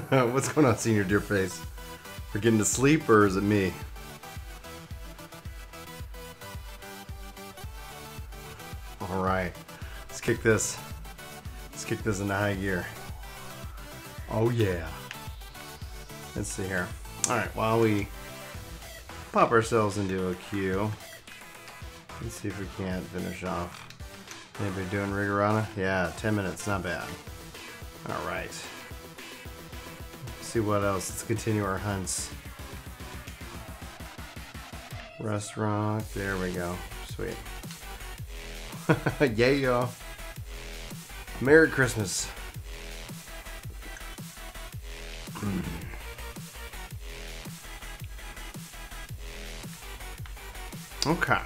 What's going on, Senior Deer Face? We're getting to sleep, or is it me? All right, let's kick this. Let's kick this into high gear. Oh yeah. Let's see here. All right, while we pop ourselves into a queue, let's see if we can't finish off. Anybody doing Rigorana? Yeah, 10 minutes, not bad. All right. See what else. Let's continue our hunts. Restaurant. There we go. Sweet. Yeah. Merry Christmas. Okay.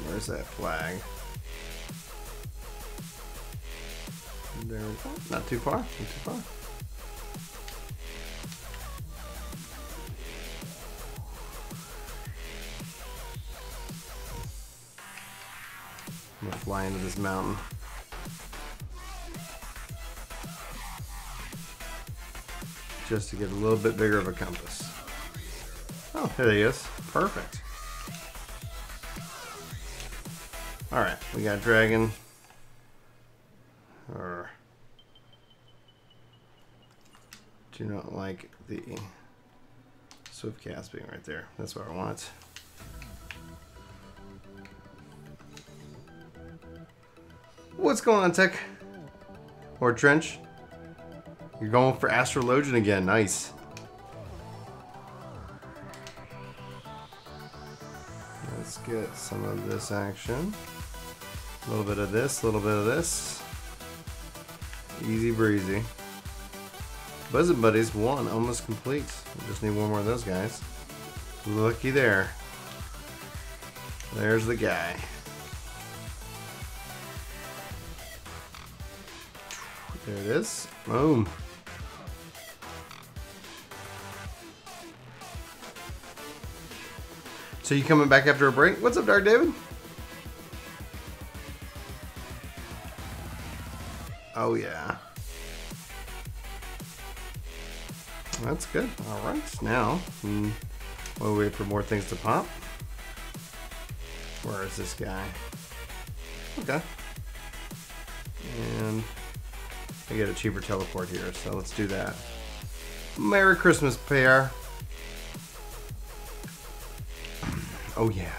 Where's that flag? There we go. Not too far. Not too far. I'm gonna fly into this mountain. Just to get a little bit bigger of a compass. Oh, there he is. Perfect. Alright, we got dragon. Do not like the swift cast being right there. That's what I want. What's going on, Tech? Or Trench? You're going for Astrologian again. Nice. Let's get some of this action. A little bit of this, a little bit of this. Easy breezy. Buzzing Buddies 1 almost complete. We just need one more of those guys. Looky there. There's the guy. There it is. Boom. So you coming back after a break? What's up, Dark David? Oh yeah. That's good. All right, now we'll wait for more things to pop. Where is this guy? Okay. And I get a cheaper teleport here, so let's do that. Merry Christmas, pair. Oh yeah.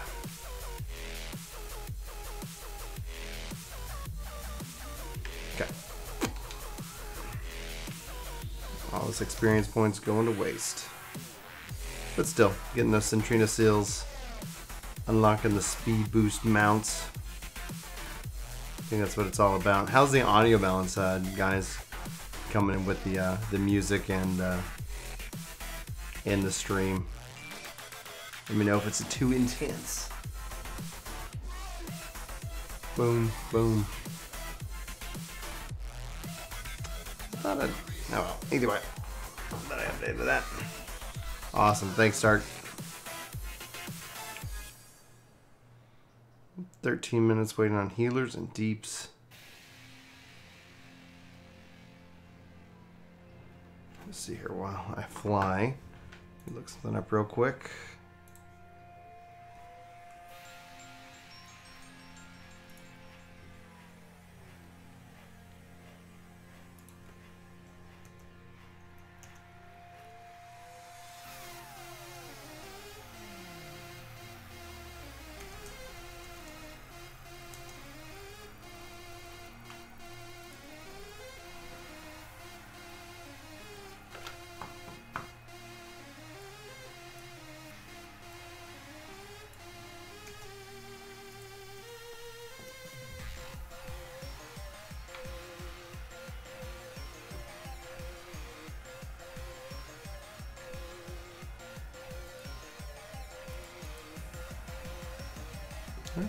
Okay. All this experience points going to waste. But still, getting those Centrina seals, unlocking the speed boost mounts. I think that's what it's all about. How's the audio balance, guys? Coming in with the music and the stream. Let me know if it's too intense. Boom, boom. Oh well, either way. But I updated that. Awesome, thanks, Stark. 13 minutes waiting on healers and deeps. Let's see here while I fly. Look something up real quick.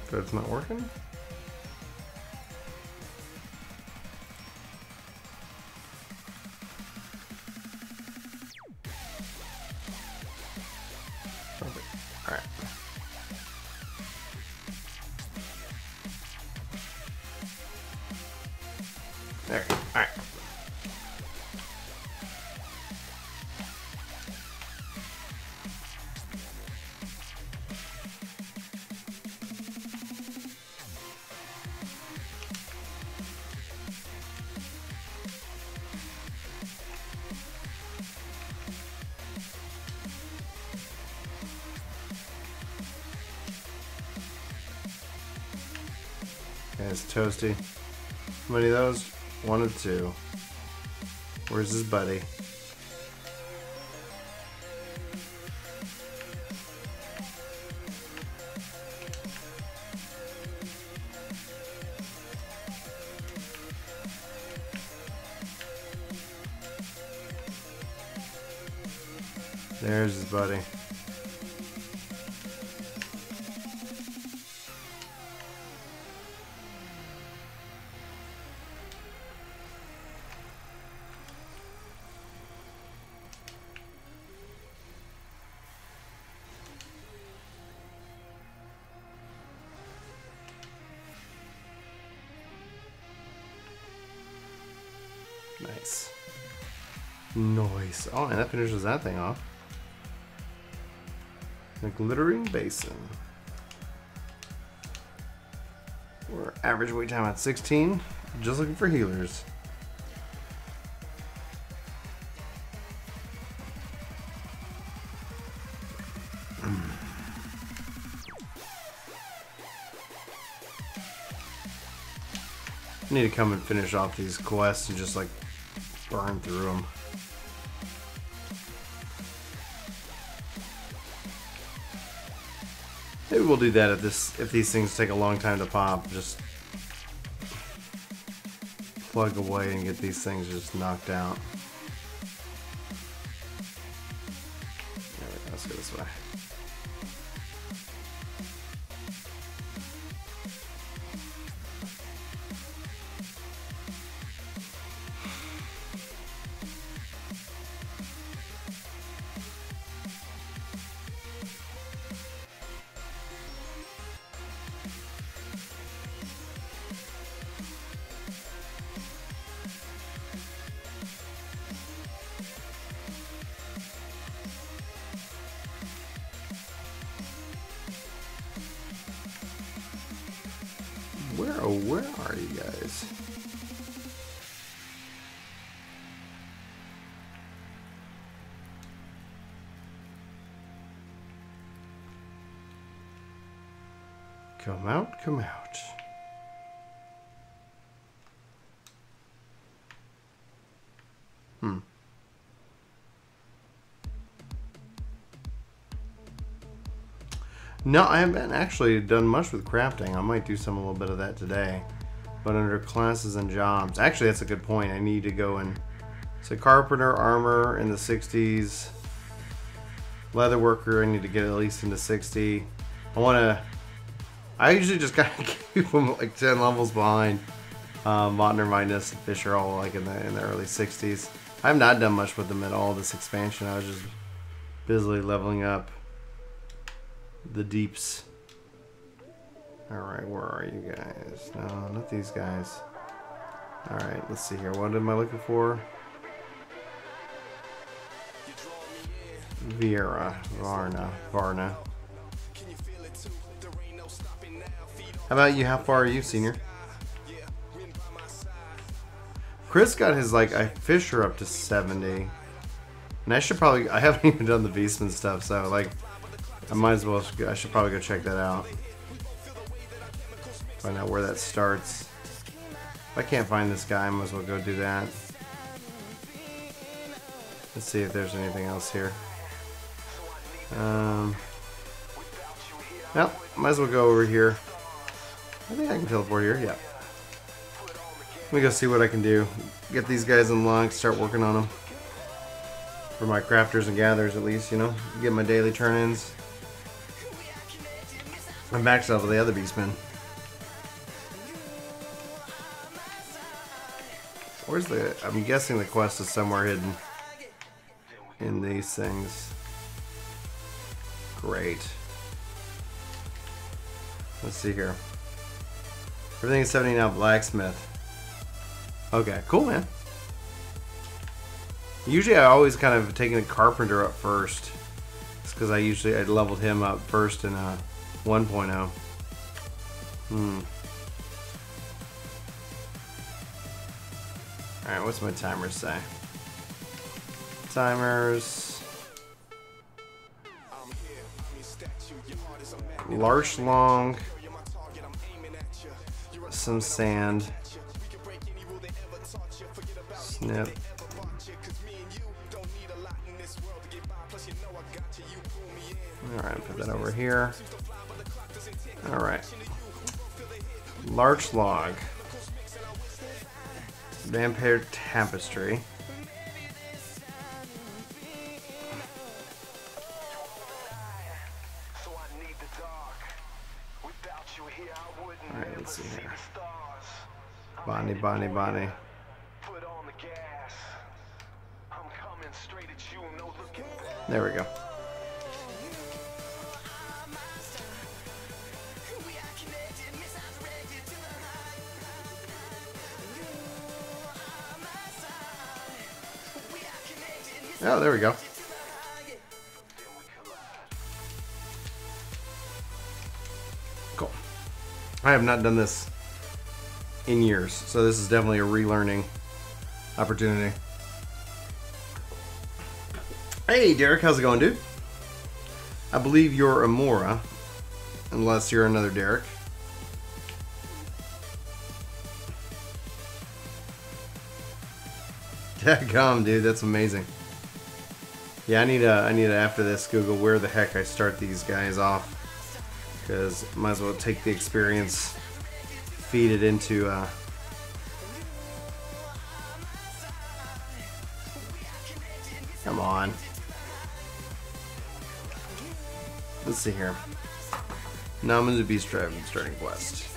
That's not working. Perfect. All right. There. All right. guy's toasty. How many of those? 1 and 2. Where's his buddy? There's his buddy. Nice. Nice. Oh, and that finishes that thing off. The glittering basin. We're average wait time at 16. Just looking for healers. I need to come and finish off these quests and just like burn through them. Maybe we'll do that if these things take a long time to pop. Just plug away and get these things just knocked out. There we go, let's go this way. Where are you guys? Come out, come out. No, I haven't actually done much with crafting. I might do a little bit of that today. But under classes and jobs, actually that's a good point. I need to go and so carpenter, armor in the 60s. Leather worker, I need to get at least into 60. I usually just kind of keep them like 10 levels behind. Botner, Minus, and Fisher all like in the early 60s. I have not done much with them at all this expansion. I was just busily leveling up the deeps. Alright, where are you guys? No, not these guys. Alright, let's see here. What am I looking for? Varna. How about you? How far are you, senior? Chris got his like Fisher up to 70. And I haven't even done the Beastman stuff, so like I should probably go check that out. Find out where that starts. If I can't find this guy, I might as well go do that. Let's see if there's anything else here. Well, might as well go over here. I think I can teleport here, yeah. Let me go see what I can do. Get these guys unlocked, start working on them. For my crafters and gatherers at least, you know. Get my daily turn-ins. I'm back to the other beastmen. Where's the... I'm guessing the quest is somewhere hidden in these things. Great. Let's see here. Everything is 70 now. Blacksmith. Okay, cool, man. Usually I always kind of taking a carpenter up first. It's because I leveled him up first in 1.0. Alright, what's my timers say? Timers. Large long. some sand. Snip. Alright, put that over here. Alright. Larch log. Vampire tapestry. Alright, let's see here. Bonnie. There we go. Oh, there we go. Cool. I have not done this in years, so this is definitely a relearning opportunity. Hey, Derek, how's it going, dude? I believe you're Amora, unless you're another Derek. Dadgum, dude, that's amazing. Yeah, I need to after this Google where the heck I start these guys off, because might as well take the experience, feed it into come on. Let's see here. Namazu Beast Drive starting quest.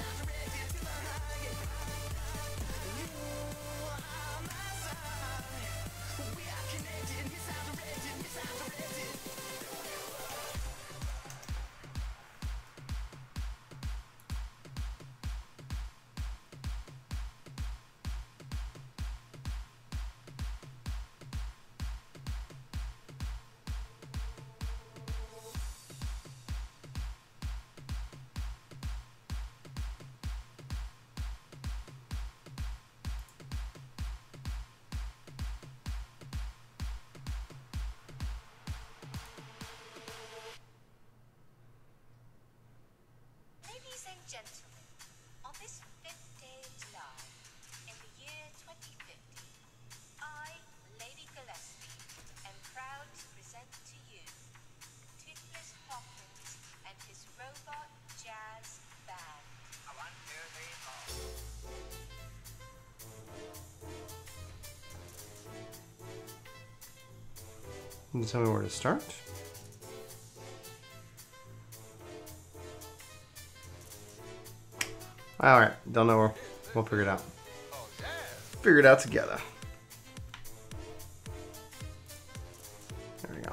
Gentlemen, on this 5th day of July, in the year 2050, I, Lady Gillespie, am proud to present to you Toothless Hawkins and his robot jazz band. Can you tell me where to start? Alright, don't know where. We'll figure it out. Figure it out together. There we go.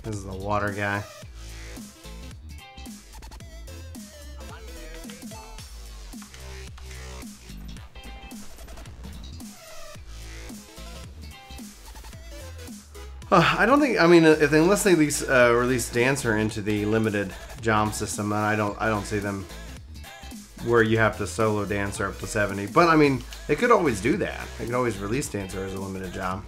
This is the water guy. I don't think. I mean, unless they release Dancer into the limited JOM system, I don't see them where you have to solo Dancer up to 70. But I mean, they could always do that. They could always release Dancer as a limited JOM.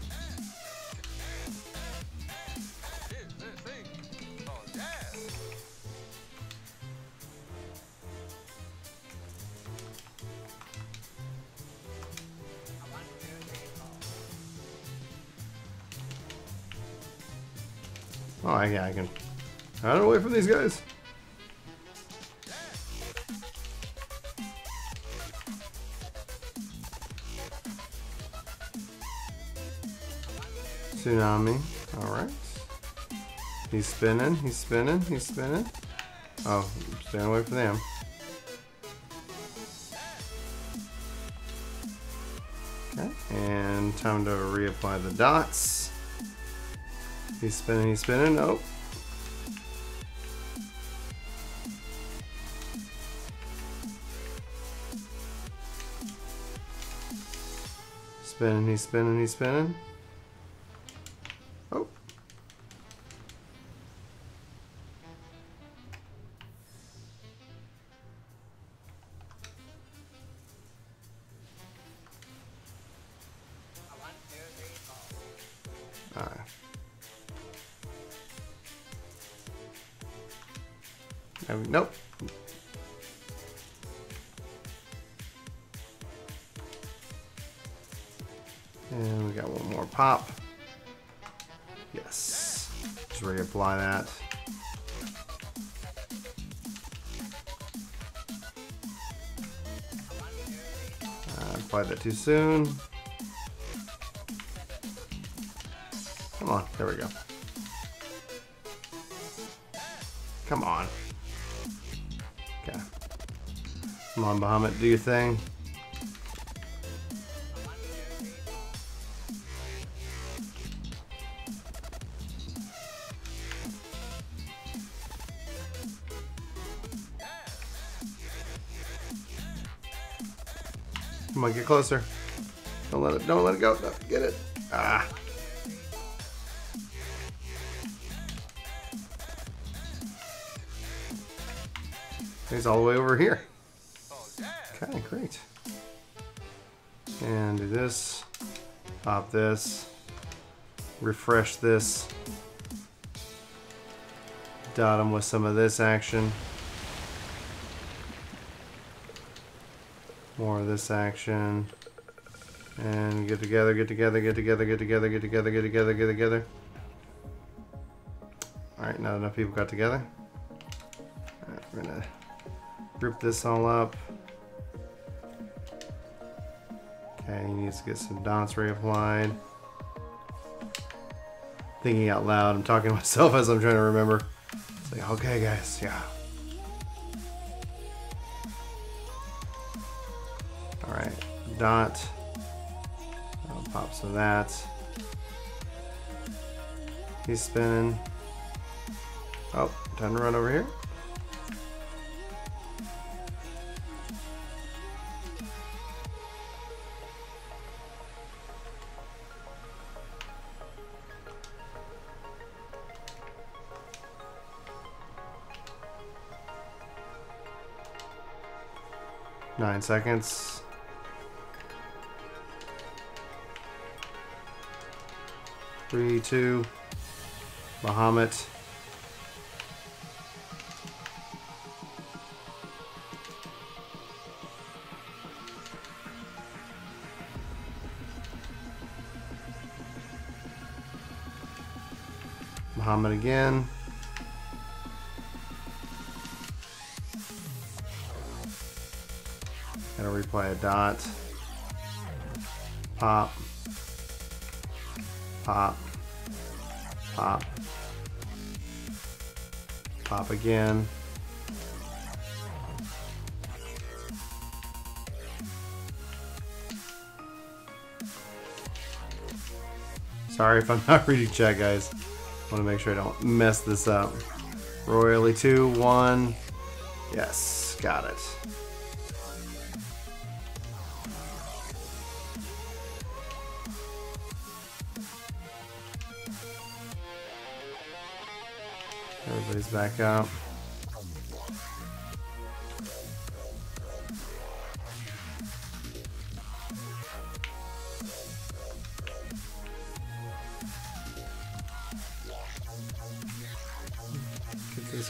Oh, yeah, I can run away from these guys. Tsunami. Alright. He's spinning, he's spinning, he's spinning. Oh, staying away from them. Okay, and time to reapply the dots. He's spinning, he's spinning. Oh. Spinning, he's spinning, he's spinning. Oh. Nope. And we got one more pop. Yes. Just reapply that. Applied that too soon. Come on, there we go. Come on. Okay. Come on, Bahamut, do your thing. Come on, get closer. Don't let it go. No, get it. Ah. He's all the way over here. Okay, great. And do this. Pop this. Refresh this. Dot him with some of this action. More of this action. And get together, get together, get together, get together, get together, get together, get together. Alright, not enough people got together. Alright, we're gonna group this all up. Okay, he needs to get some dots reapplied. Thinking out loud, I'm talking to myself as I'm trying to remember. It's like, okay guys, yeah. Alright, dot. I'll pop some of that. He's spinning. Oh, time to run over here. Nine seconds. Three, two, Bahamut. Bahamut again. Gotta replay a dot. Pop. Pop. Pop. Pop again. Sorry if I'm not reading chat, guys. I want to make sure I don't mess this up. Royally 2, 1. Yes, got it. Everybody's back up.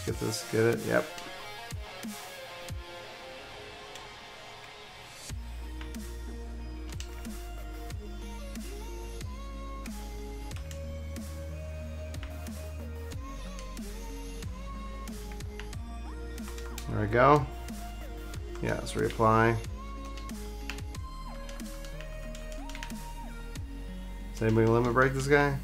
Get this, get it, yep. There we go. Yeah, let's reapply. Is anybody gonna limit break this guy?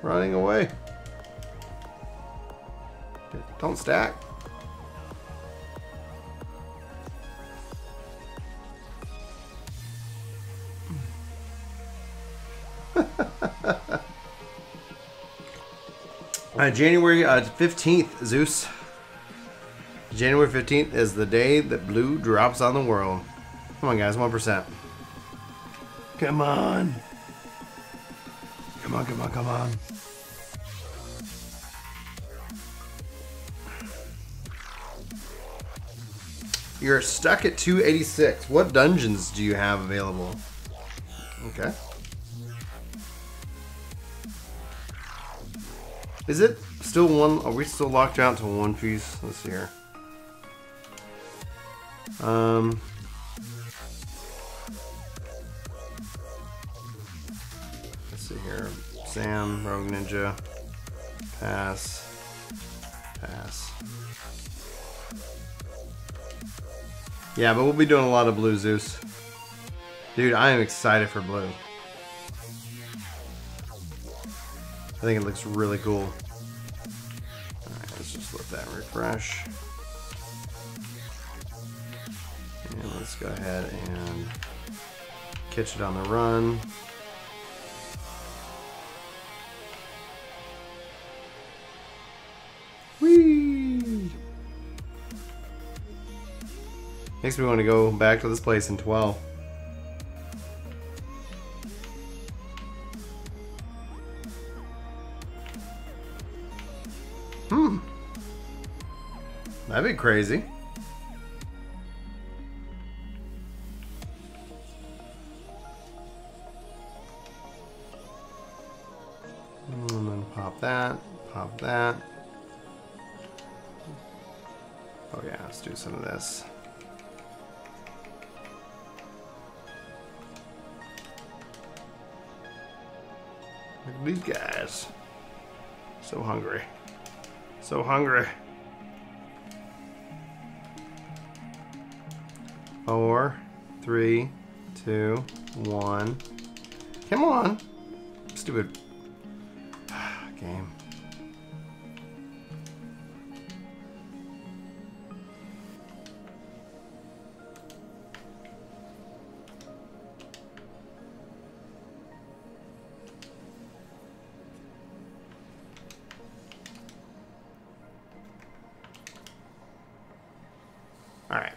Running away. Don't stack. January 15th, Zeus. January 15th is the day that blue drops on the world. Come on, guys, 1%. Come on. Come on, come on, come on. You're stuck at 286. What dungeons do you have available? Okay. Is it still one? Are we still locked out to one piece? Let's see here. Let's see here. Sam, Rogue Ninja, pass, pass. Yeah, but we'll be doing a lot of blue, Zeus. Dude, I am excited for blue. I think it looks really cool. Alright, let's just let that refresh. And let's go ahead and catch it on the run. Whee! Makes me want to go back to this place in 12. That'd be crazy. And then pop that, pop that. Oh yeah, let's do some of this. Look at these guys. So hungry. So hungry. 4, 3, 2, 1. Come on. Stupid game. All right.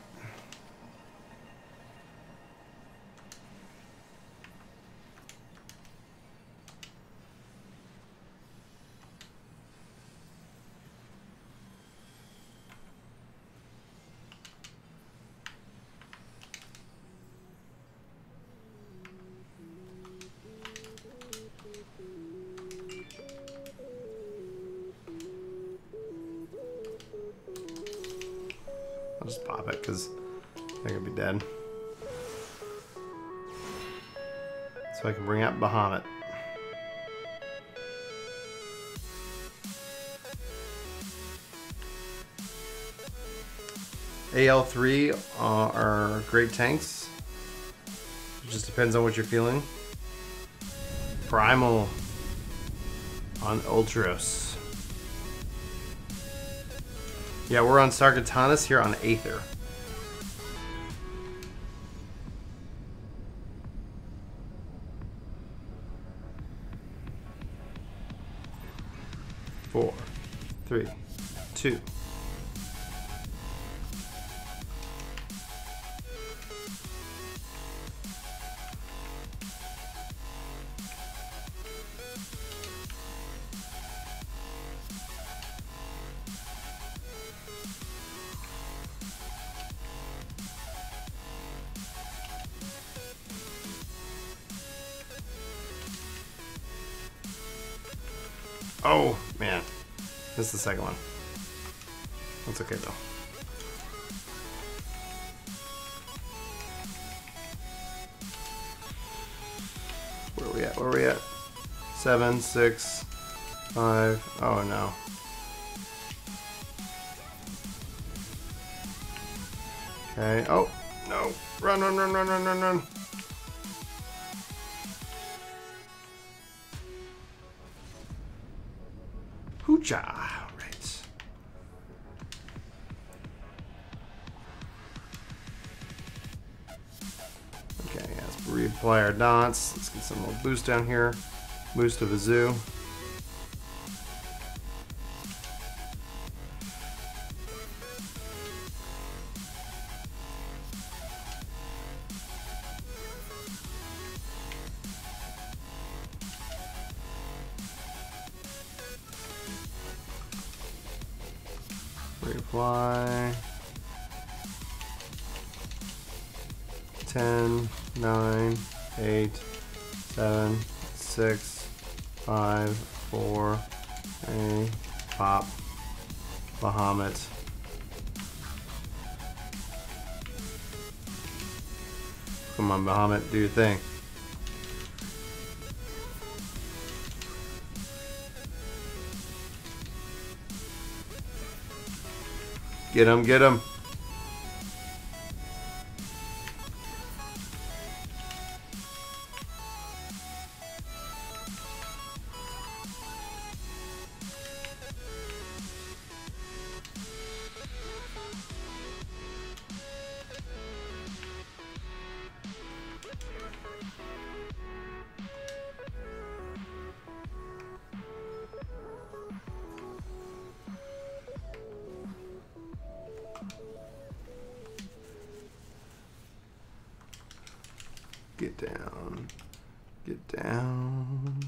I'll just pop it because they're gonna be dead. So I can bring out Bahamut. AL3 are great tanks. It just depends on what you're feeling. Primal on Ultros. Yeah, we're on Sargatanas here on Aether. Four, 3, 2. Oh, man. This is the second one. That's okay, though. Where are we at? Where are we at? 7, 6, 5. Oh, no. Okay. Oh, no. Run, run, run, run, run, run, run. Hoocha! Right. Okay, yeah, let's reapply our dots. Let's get some more boost down here. Boost of a zoo. Reapply. 10, 9, 8, 7, 6, 5, 4, A, pop, Bahamut. Come on, Bahamut, do your thing. Get him, get him. Get down. Get down.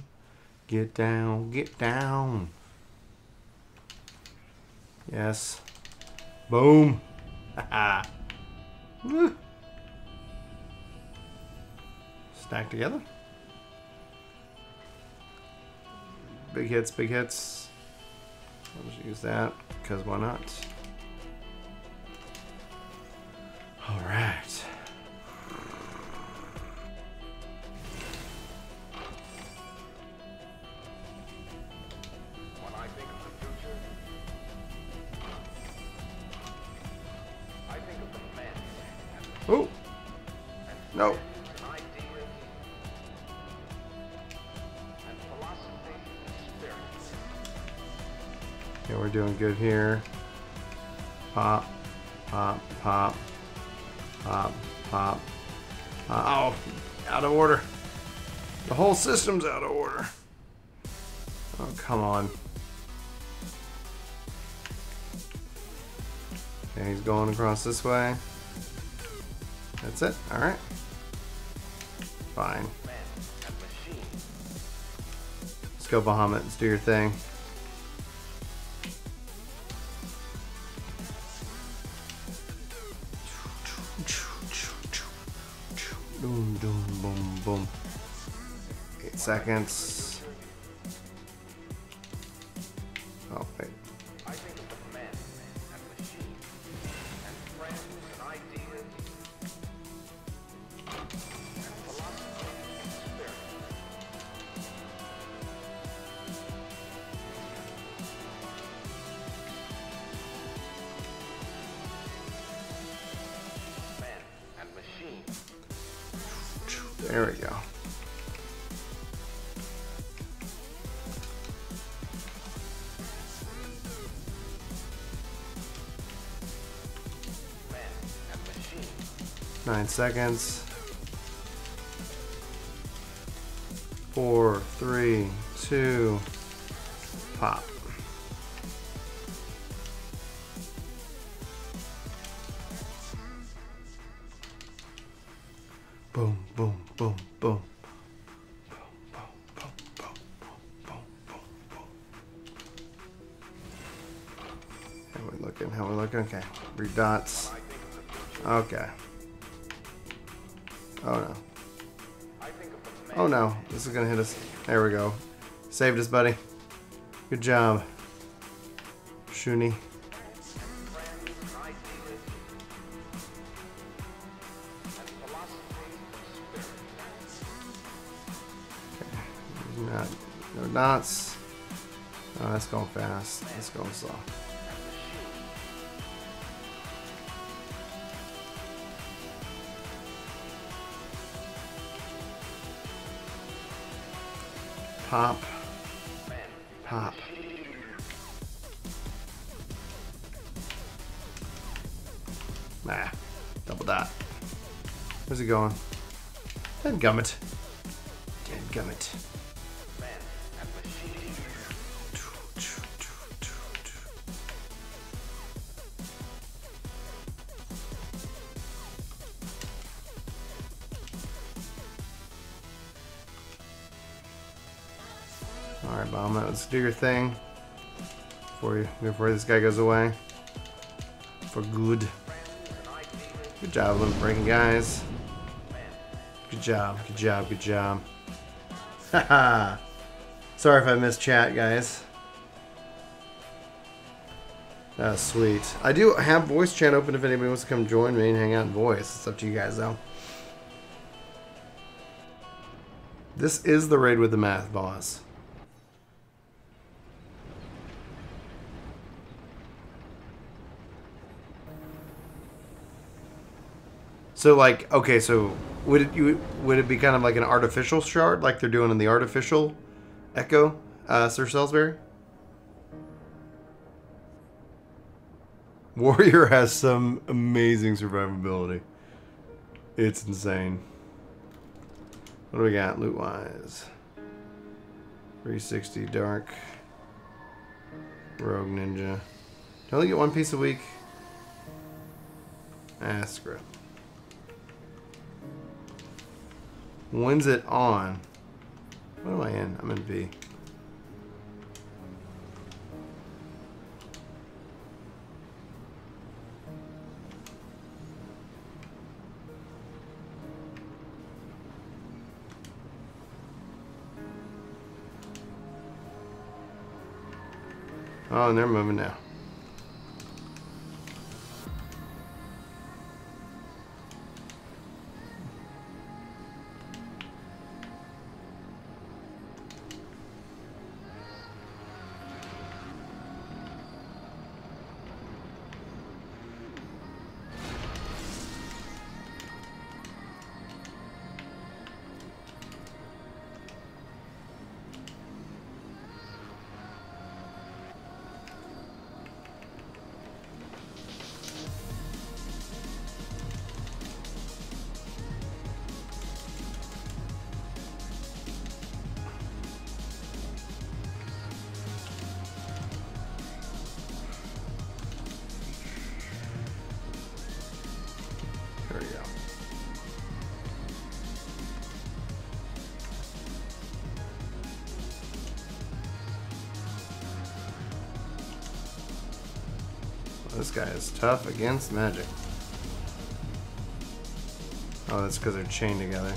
Get down. Get down. Yes. Boom. Haha. Woo. Stack together. Big hits, big hits. I'll just use that, because why not? Alright. Oh! No. Okay, we're doing good here. Pop, pop, pop, pop, pop. Oh, out of order. The whole system's out of order. Oh, come on. Okay, he's going across this way. That's it. All right. Fine. Let's go, Bahamut. Let's do your thing. Boom, boom, boom, boom. 8 seconds. Oh, wait. There we go. Man and machine. 9 seconds. 4, 3, 2, pop. Boom, boom, boom, boom. How we looking? Okay. 3 dots. Okay. Oh no. Oh no. This is gonna hit us. There we go. Saved us, buddy. Good job. Shuni. Okay. No dots. Oh, that's going fast. That's going slow. Pop. Pop. Nah. Double dot. Where's he going? Dadgummit. Dadgummit. Alright, Bahamut, let's do your thing before this guy goes away. For good. Good job, limit breaking guys. Good job, good job, good job. Haha. Sorry if I missed chat, guys. That's sweet. I do have voice chat open if anybody wants to come join me and hang out in voice. It's up to you guys, though. This is the raid with the math boss. So, like, okay, so would it be kind of like an artificial shard, like they're doing in the artificial Echo, Sir Salisbury? Warrior has some amazing survivability. It's insane. What do we got loot-wise? 360 Dark. Rogue Ninja. Do I only get one piece a week? Ah, screw it. When's it on? What am I in? I'm in B. Oh, and they're moving now. There we go. Well, this guy is tough against magic. Oh, that's because they're chained together.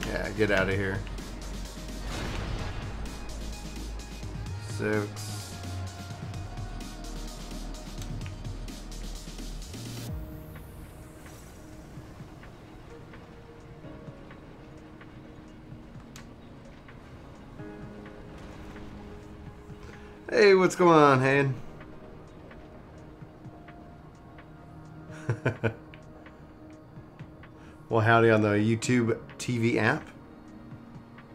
Yeah, get out of here. 6. Hey, what's going on, Hayden? Well, howdy on the YouTube TV app.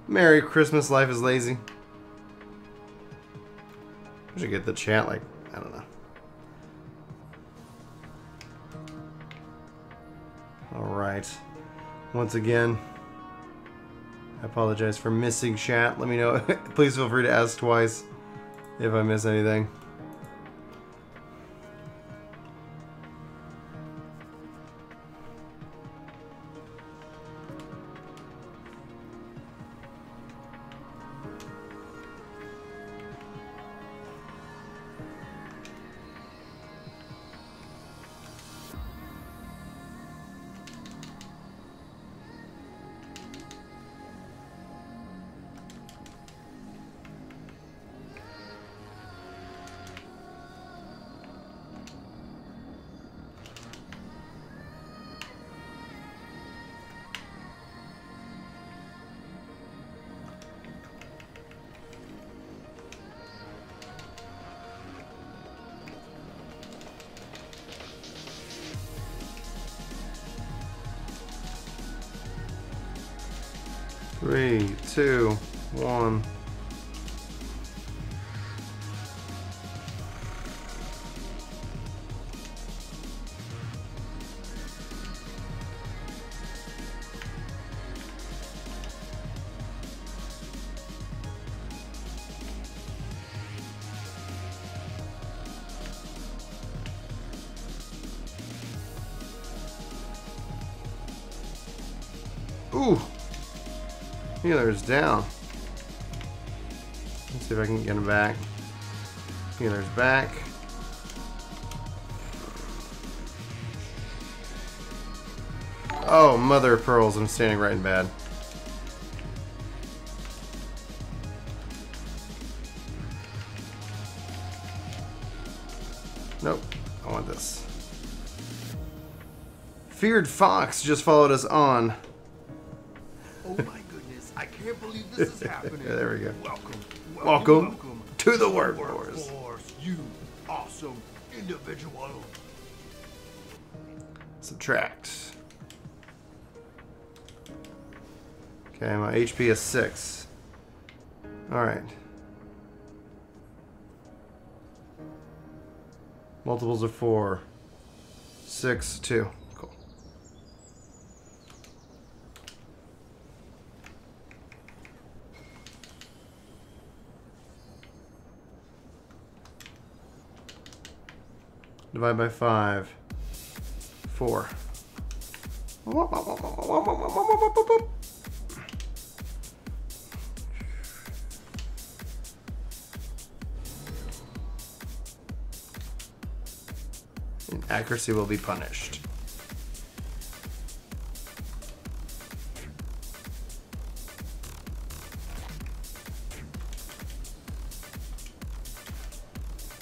Merry Christmas, life is lazy. I should get the chat, like, I don't know. Alright. Once again, I apologize for missing chat. Let me know. Please feel free to ask twice if I miss anything. Three, two, one. Ooh. Healer's down. Let's see if I can get him back. Healer's back. Oh, mother of pearls, I'm standing right in bad. Nope, I want this. Feared Fox just followed us on. Oh my goodness, I can't believe this is happening. There we go. Welcome to the workforce. You awesome individual. Subtract. Okay, my HP is 6. Alright. Multiples of 4. 6, 2. Cool. Divide by 5. 4. Accuracy will be punished.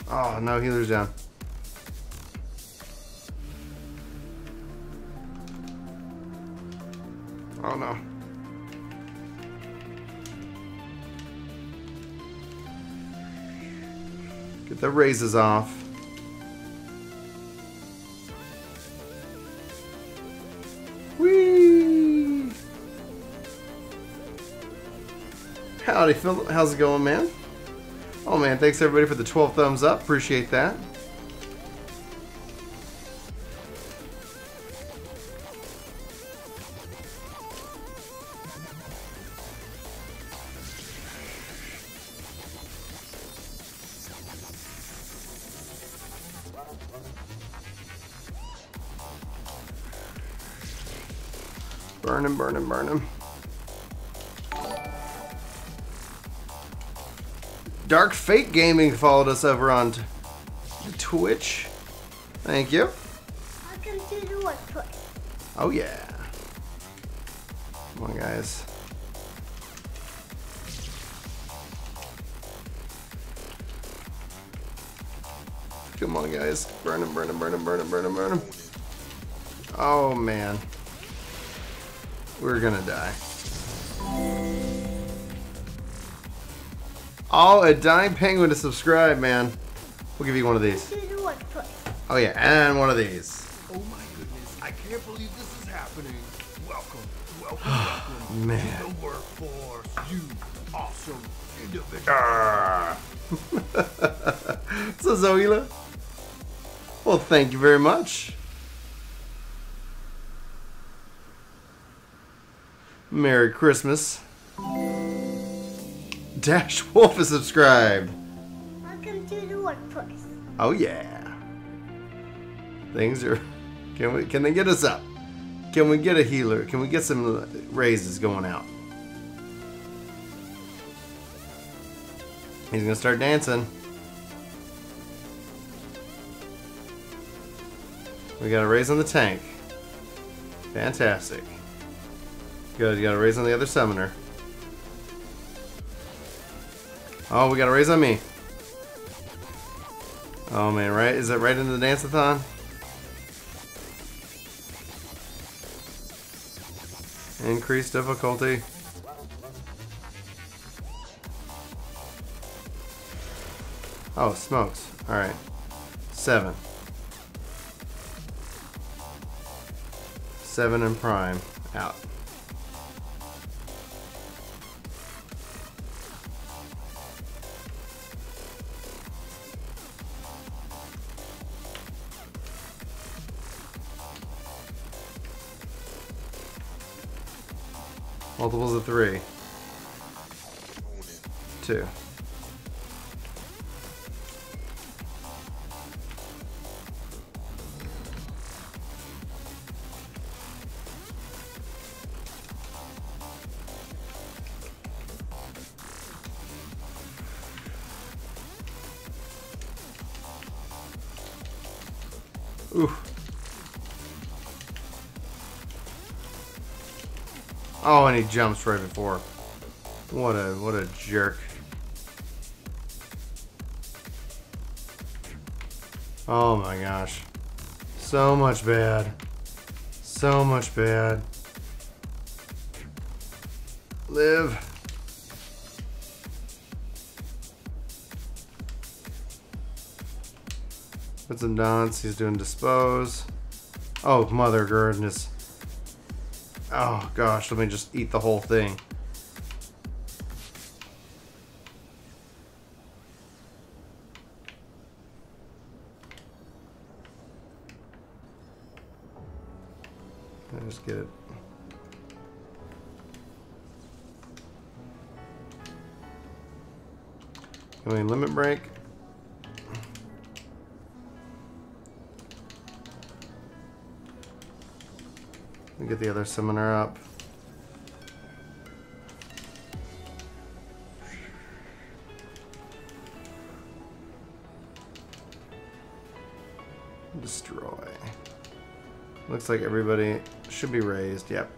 Oh, no, healer's down. Oh, no. Get the raises off. Whee! Howdy, Philip. How's it going, man? Oh, man, thanks everybody for the 12 thumbs up. Appreciate that. Burn him, burn him, burn him. Dark Fate Gaming followed us over on Twitch. Thank you. Welcome to the workforce. Oh yeah. Come on, guys. Come on, guys. Burn him, burn him, burn him, burn him, burn him, burn him. Oh man. We're gonna die. Oh, a dying penguin to subscribe, man. We'll give you one of these. To the workforce. Oh yeah, and one of these. Oh my goodness, I can't believe this is happening. Welcome Man. to the workforce. You awesome individual. So Zoila. Well, thank you very much. Merry Christmas. Dash Wolf is subscribed. Welcome to the workforce. Oh yeah. Things are. Can they get us up? Can we get a healer? Can we get some raises going out? He's gonna start dancing. We got a raise on the tank. Fantastic. Good, you got a raise on the other summoner. Oh, we got a raise on me. Oh man, right? Is that right in the dance-a-thon? Increased difficulty. Oh, smokes. Alright. 7. 7 and prime. Out. Multiples of 3. 2. Ooh. Oh, and he jumps right before. What a jerk. Oh my gosh. So much bad. So much bad. Live. Put some dance. He's doing dispose. Oh, mother goodness. Oh gosh, let me just eat the whole thing. I just get it. Can we limit break? Get the other summoner up. Destroy. Looks like everybody should be raised. Yep.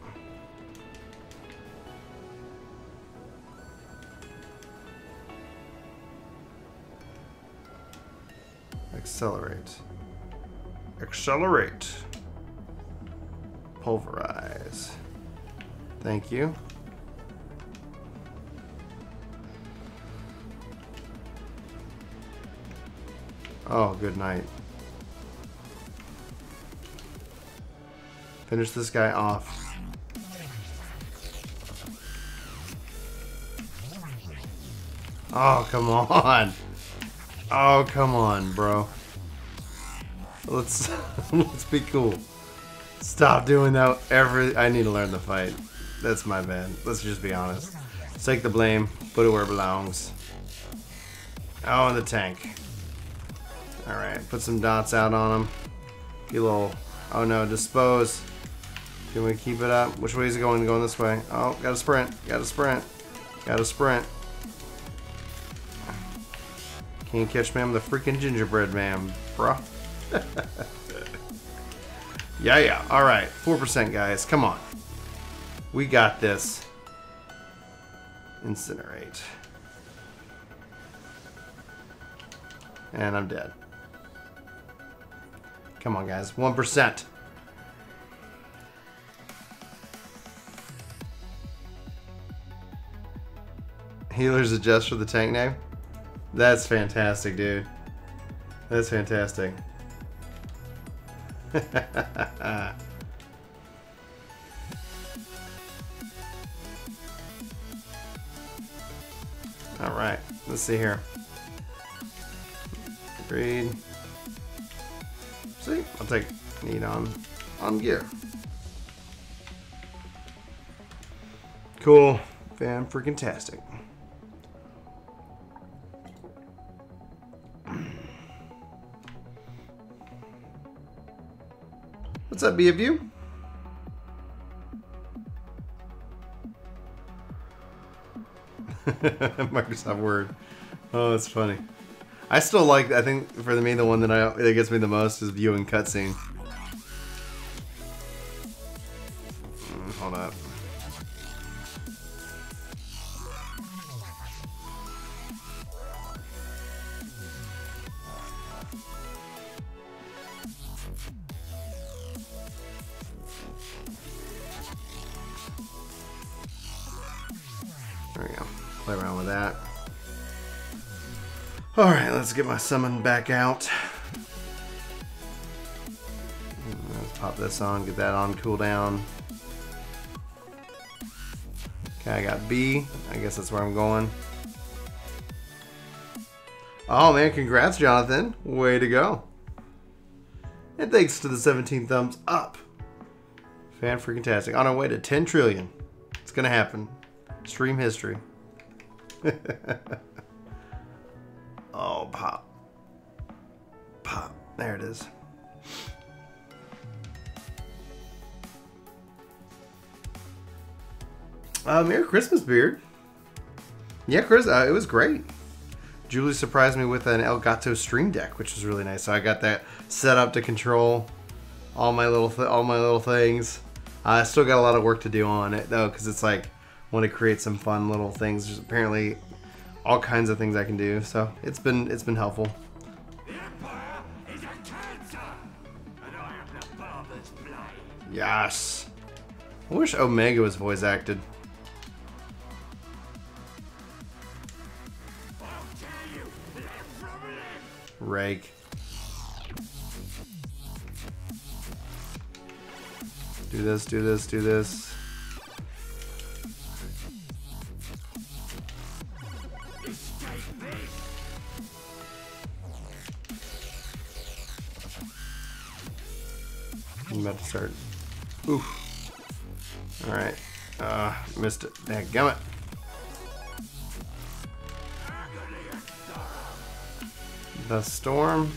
Accelerate. Accelerate. Pulverize. Thank you. Oh, good night. Finish this guy off. Oh, come on. Oh, come on, bro. Let's be cool. Stop doing that I need to learn the fight. That's my bad. Let's just be honest. Let's take the blame. Put it where it belongs. Oh, in the tank. Alright, put some dots out on him. Get a little... Oh no, dispose. Can we keep it up? Which way is it going? Going this way. Oh, gotta sprint. Gotta sprint. Gotta sprint. Can't catch me. I'm the freaking gingerbread man, bro. Yeah. Alright. 4%, guys. Come on. We got this. Incinerate. And I'm dead. Come on, guys. 1%. Healers adjust for the tank name? That's fantastic, dude. That's fantastic. Alright, let's see here. Agreed. See, I'll take need on gear. Cool. Fan freaking tastic. What's up, B of you? Microsoft Word. Oh, that's funny. I still like, I think for me, the one that gets me the most is viewing cutscene. Hold up. There we go. Play around with that. Alright, let's get my summon back out. Let's pop this on, get that on cooldown. Okay, I got B. I guess that's where I'm going. Oh man, congrats, Jonathan. Way to go. And thanks to the 17 thumbs up. Fan-freaking-tastic. On our way to 10 trillion. It's gonna happen. Stream history. Oh, pop. Pop. There it is. Merry Christmas, Beard. Yeah, Chris, it was great. Julie surprised me with an Elgato Stream Deck, which was really nice. So I got that set up to control all my little things. I still got a lot of work to do on it though, because it's like I want to create some fun little things. There's apparently all kinds of things I can do, so it's been helpful. The Empire is a cancer, and I am the barber's blade. Yes. I wish Omega was voice acted. I'll tear you limb from limb. Rake. Do this, do this, do this. Escape this. I'm about to start. Oof. Alright. Missed it. Dadgummit. The storm.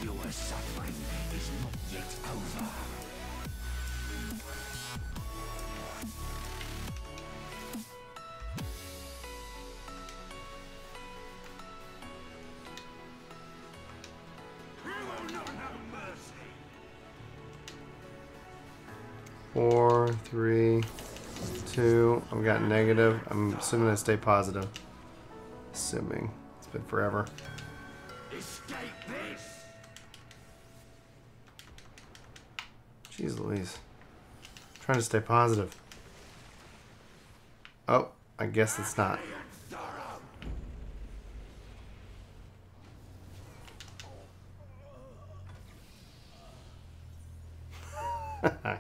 Your suffering is not yet over. We will not have mercy. 4, 3, 2. I've got negative. I'm assuming I stay positive. Assuming. It's been forever. Escape this. Jeez Louise. Trying to stay positive. Oh, I guess it's not.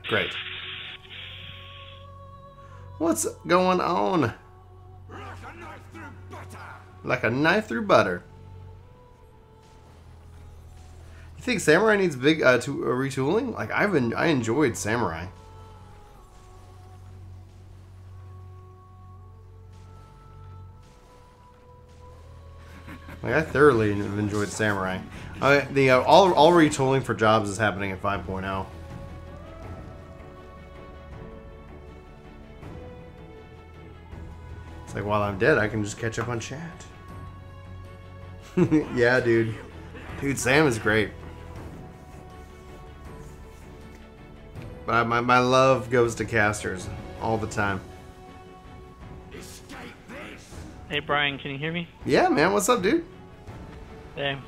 Great. What's going on? Like a knife through butter. Like a knife through butter. You think Samurai needs big retooling? Like I enjoyed Samurai. Like I thoroughly enjoyed Samurai. The all retooling for jobs is happening at 5.0. It's like while I'm dead, I can just catch up on chat. Yeah, dude. Dude, Sam is great. But my love goes to casters all the time. Escape this. Hey Brian, can you hear me? Yeah, man. What's up, dude? Hey,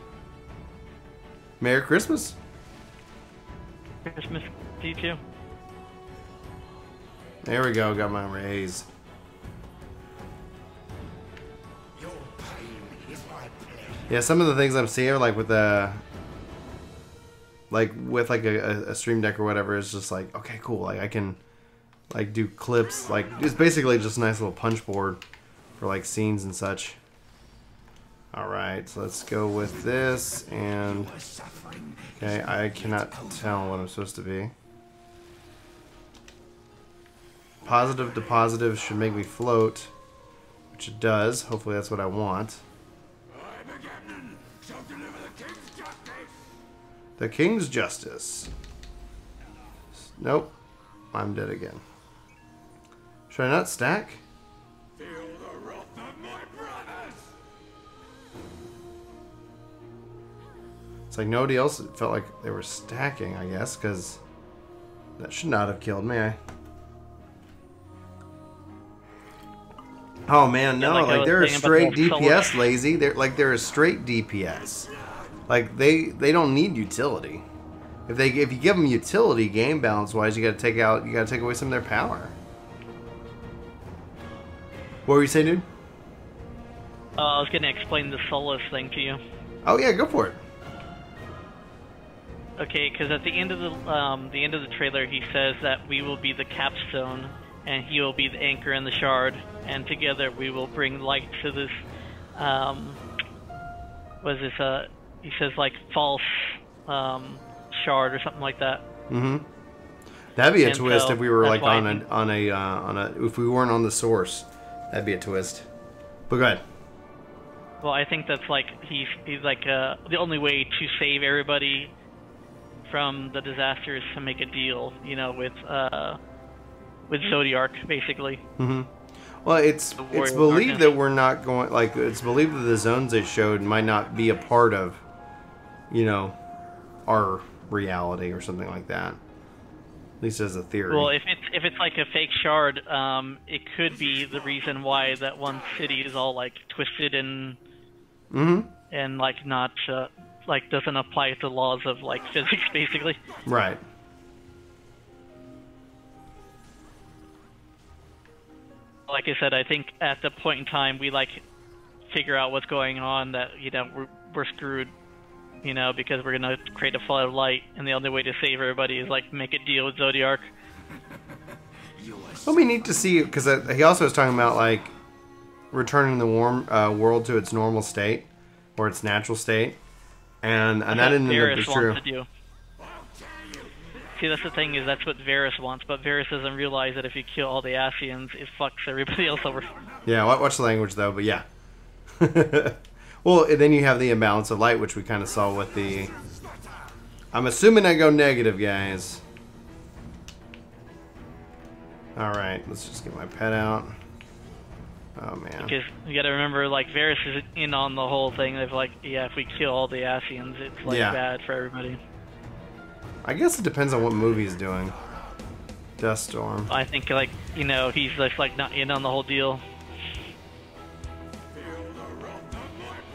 Merry Christmas. Christmas to you too. There we go. Got my raise. Your pain is my pleasure. Yeah, some of the things I'm seeing, like with the, with a Stream Deck or whatever, is just like, okay, cool. Like I can, like do clips. Like it's basically just a nice little punch board for like scenes and such. All right, so let's go with this and. Your suffering. Okay, I cannot tell what I'm supposed to be. Positive to positive should make me float, which it does. Hopefully that's what I want. I, the captain, shall deliver the king's justice. The King's Justice. Nope. I'm dead again. Should I not stack? Feel the wrath of my brothers. It's like nobody else felt like they were stacking, I guess, because that should not have killed me. Oh man, no, like I like was they're a saying about straight the DPS lazy. They're a straight DPS. Like they don't need utility. If you give them utility game balance wise, you gotta take away some of their power. What were you saying, dude? I was gonna explain the Solus thing to you. Oh yeah, go for it. Okay, because at the end of the trailer, he says that we will be the capstone, and he will be the anchor and the shard, and together we will bring light to this. Was this he says like false shard or something like that. Mm-hmm. That'd be a And twist so if we were that's like why on a if we weren't on the source. That'd be a twist. But go ahead. Well, I think that's like he's like the only way to save everybody from the disasters to make a deal, you know, with Zodiark, basically. Mm-hmm. Well, it's believed that we're not going, like, it's believed that the zones they showed might not be a part of, you know, our reality or something like that. At least as a theory. Well, if it's like a fake shard, it could be the reason why that one city is all like twisted and and like not like doesn't apply to the laws of like physics, basically. Right. Like I said, I think at the point in time we like figure out what's going on, that, you know, we're screwed, you know, because we're gonna create a flood of light, and the only way to save everybody is like make a deal with Zodiark. Well, we need to see, because he also was talking about like returning the warm world to its normal state or its natural state, and that didn't end up being true. To do. See, that's the thing, is that's what Varys wants, but Varys doesn't realize that if you kill all the Ascians, it fucks everybody else over. Yeah, watch the language though, but yeah. Well, then you have the imbalance of light, which we kind of saw with the... I'm assuming I go negative, guys. Alright, let's just get my pet out. Oh, man. Because you gotta remember, like, Varys is in on the whole thing of, like, yeah, if we kill all the Ascians, it's, like, bad for everybody. I guess it depends on what movie he's doing. Deathstorm. I think, like, you know, he's just, like, not in on the whole deal.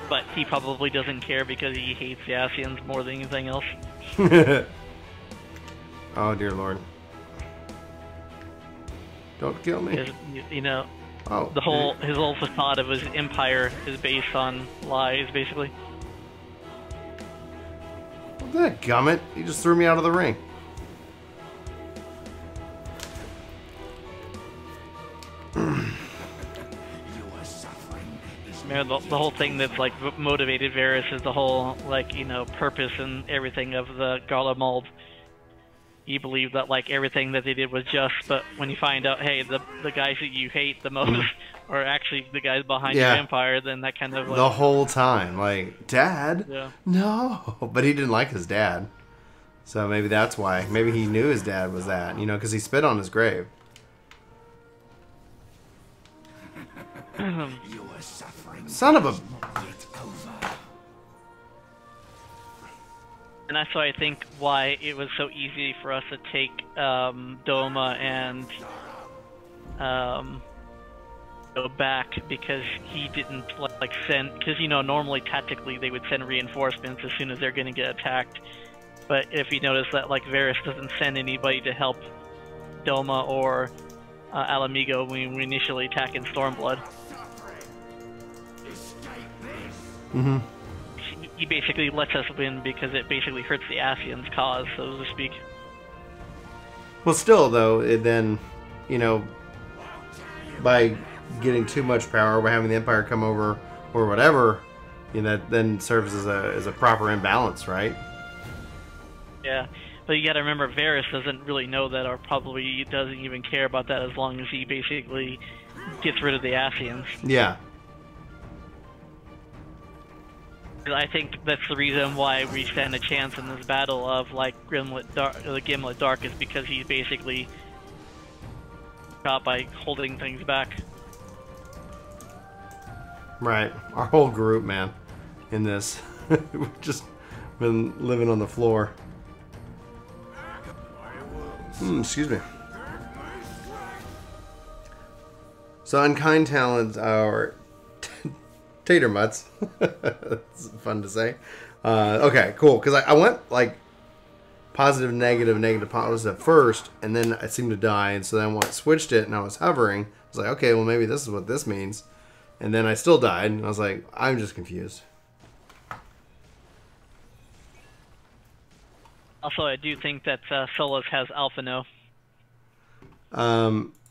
But he probably doesn't care because he hates the Ascians more than anything else. Oh, dear Lord. Don't kill me. You know, oh, his whole facade of his empire is based on lies, basically. That gummit! He just threw me out of the ring. The whole thing that's like motivated Varys is the whole, like, you know, purpose and everything of the Garlemald. You believe that like everything that they did was just, but when you find out, hey, the guys that you hate the most are actually the guys behind your empire, then that kind of like, the whole time, like, Dad, yeah. No, but he didn't like his dad, so maybe that's why. Maybe he knew his dad was that, you know, because he spit on his grave. Son of a... And that's why I think why it was so easy for us to take Doma and go back, because he didn't like send, because, you know, normally tactically they would send reinforcements as soon as they're going to get attacked, but if you notice that like Varys doesn't send anybody to help Doma or Alamigo when we initially attack in Stormblood. Mm-hmm. He basically lets us win because it basically hurts the Ascians' cause, so to speak. Well, still, though, it then, you know, by getting too much power, by having the Empire come over or whatever, you know, that then serves as a proper imbalance, right? Yeah, but you gotta remember, Varys doesn't really know that, or probably doesn't even care about that, as long as he basically gets rid of the Ascians. Yeah. I think that's the reason why we stand a chance in this battle of like Gimlet Dark, is because he's basically caught by holding things back. Right. Our whole group, man, in this. We've just been living on the floor. Excuse me. So unkind talents are tater mutts. It's fun to say. Okay, cool. Because I went like positive, negative, negative, positive first, and then I seemed to die, and so then when I switched it and I was hovering, I was like, okay, well maybe this is what this means. And then I still died, and I was like, I'm just confused. Also, I do think that Solas has Alpha No.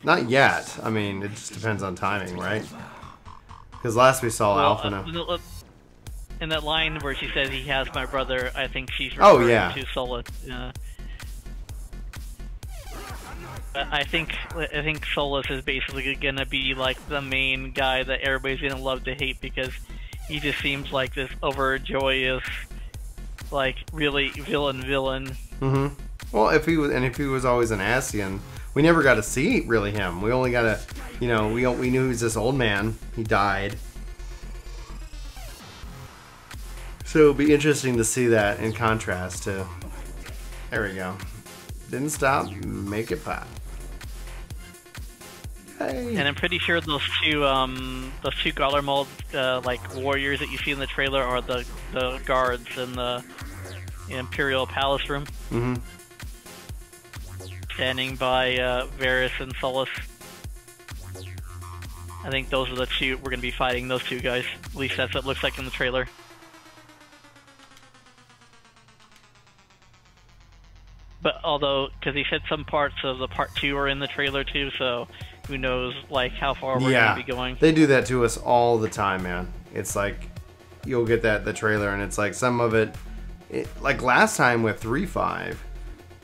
Not yet. I mean, it just depends on timing, right? Because last we saw Alpha No. In that line where she says he has my brother, I think she's referring to Solas. I think Solas is basically gonna be like the main guy that everybody's gonna love to hate, because he just seems like this overjoyous, like really villain, Mm-hmm. Well, if he was always an Ascian, we never got to see really him. We only got to, you know, we knew he was this old man. He died. So it'll be interesting to see that in contrast to. There we go. Didn't stop. Make it pop. Hey. And I'm pretty sure those two Galar mold like warriors that you see in the trailer are the guards in the Imperial Palace room. Mm-hmm. Standing by Varys and Solus. I think those are the two we're gonna be fighting. Those two guys. At least that's what it looks like in the trailer. But although, because he said some parts of the part 2 are in the trailer too, so who knows, like, how far we're going to be going. They do that to us all the time, man. It's like, you'll get the trailer, and it's like some of it, like last time with 3.5,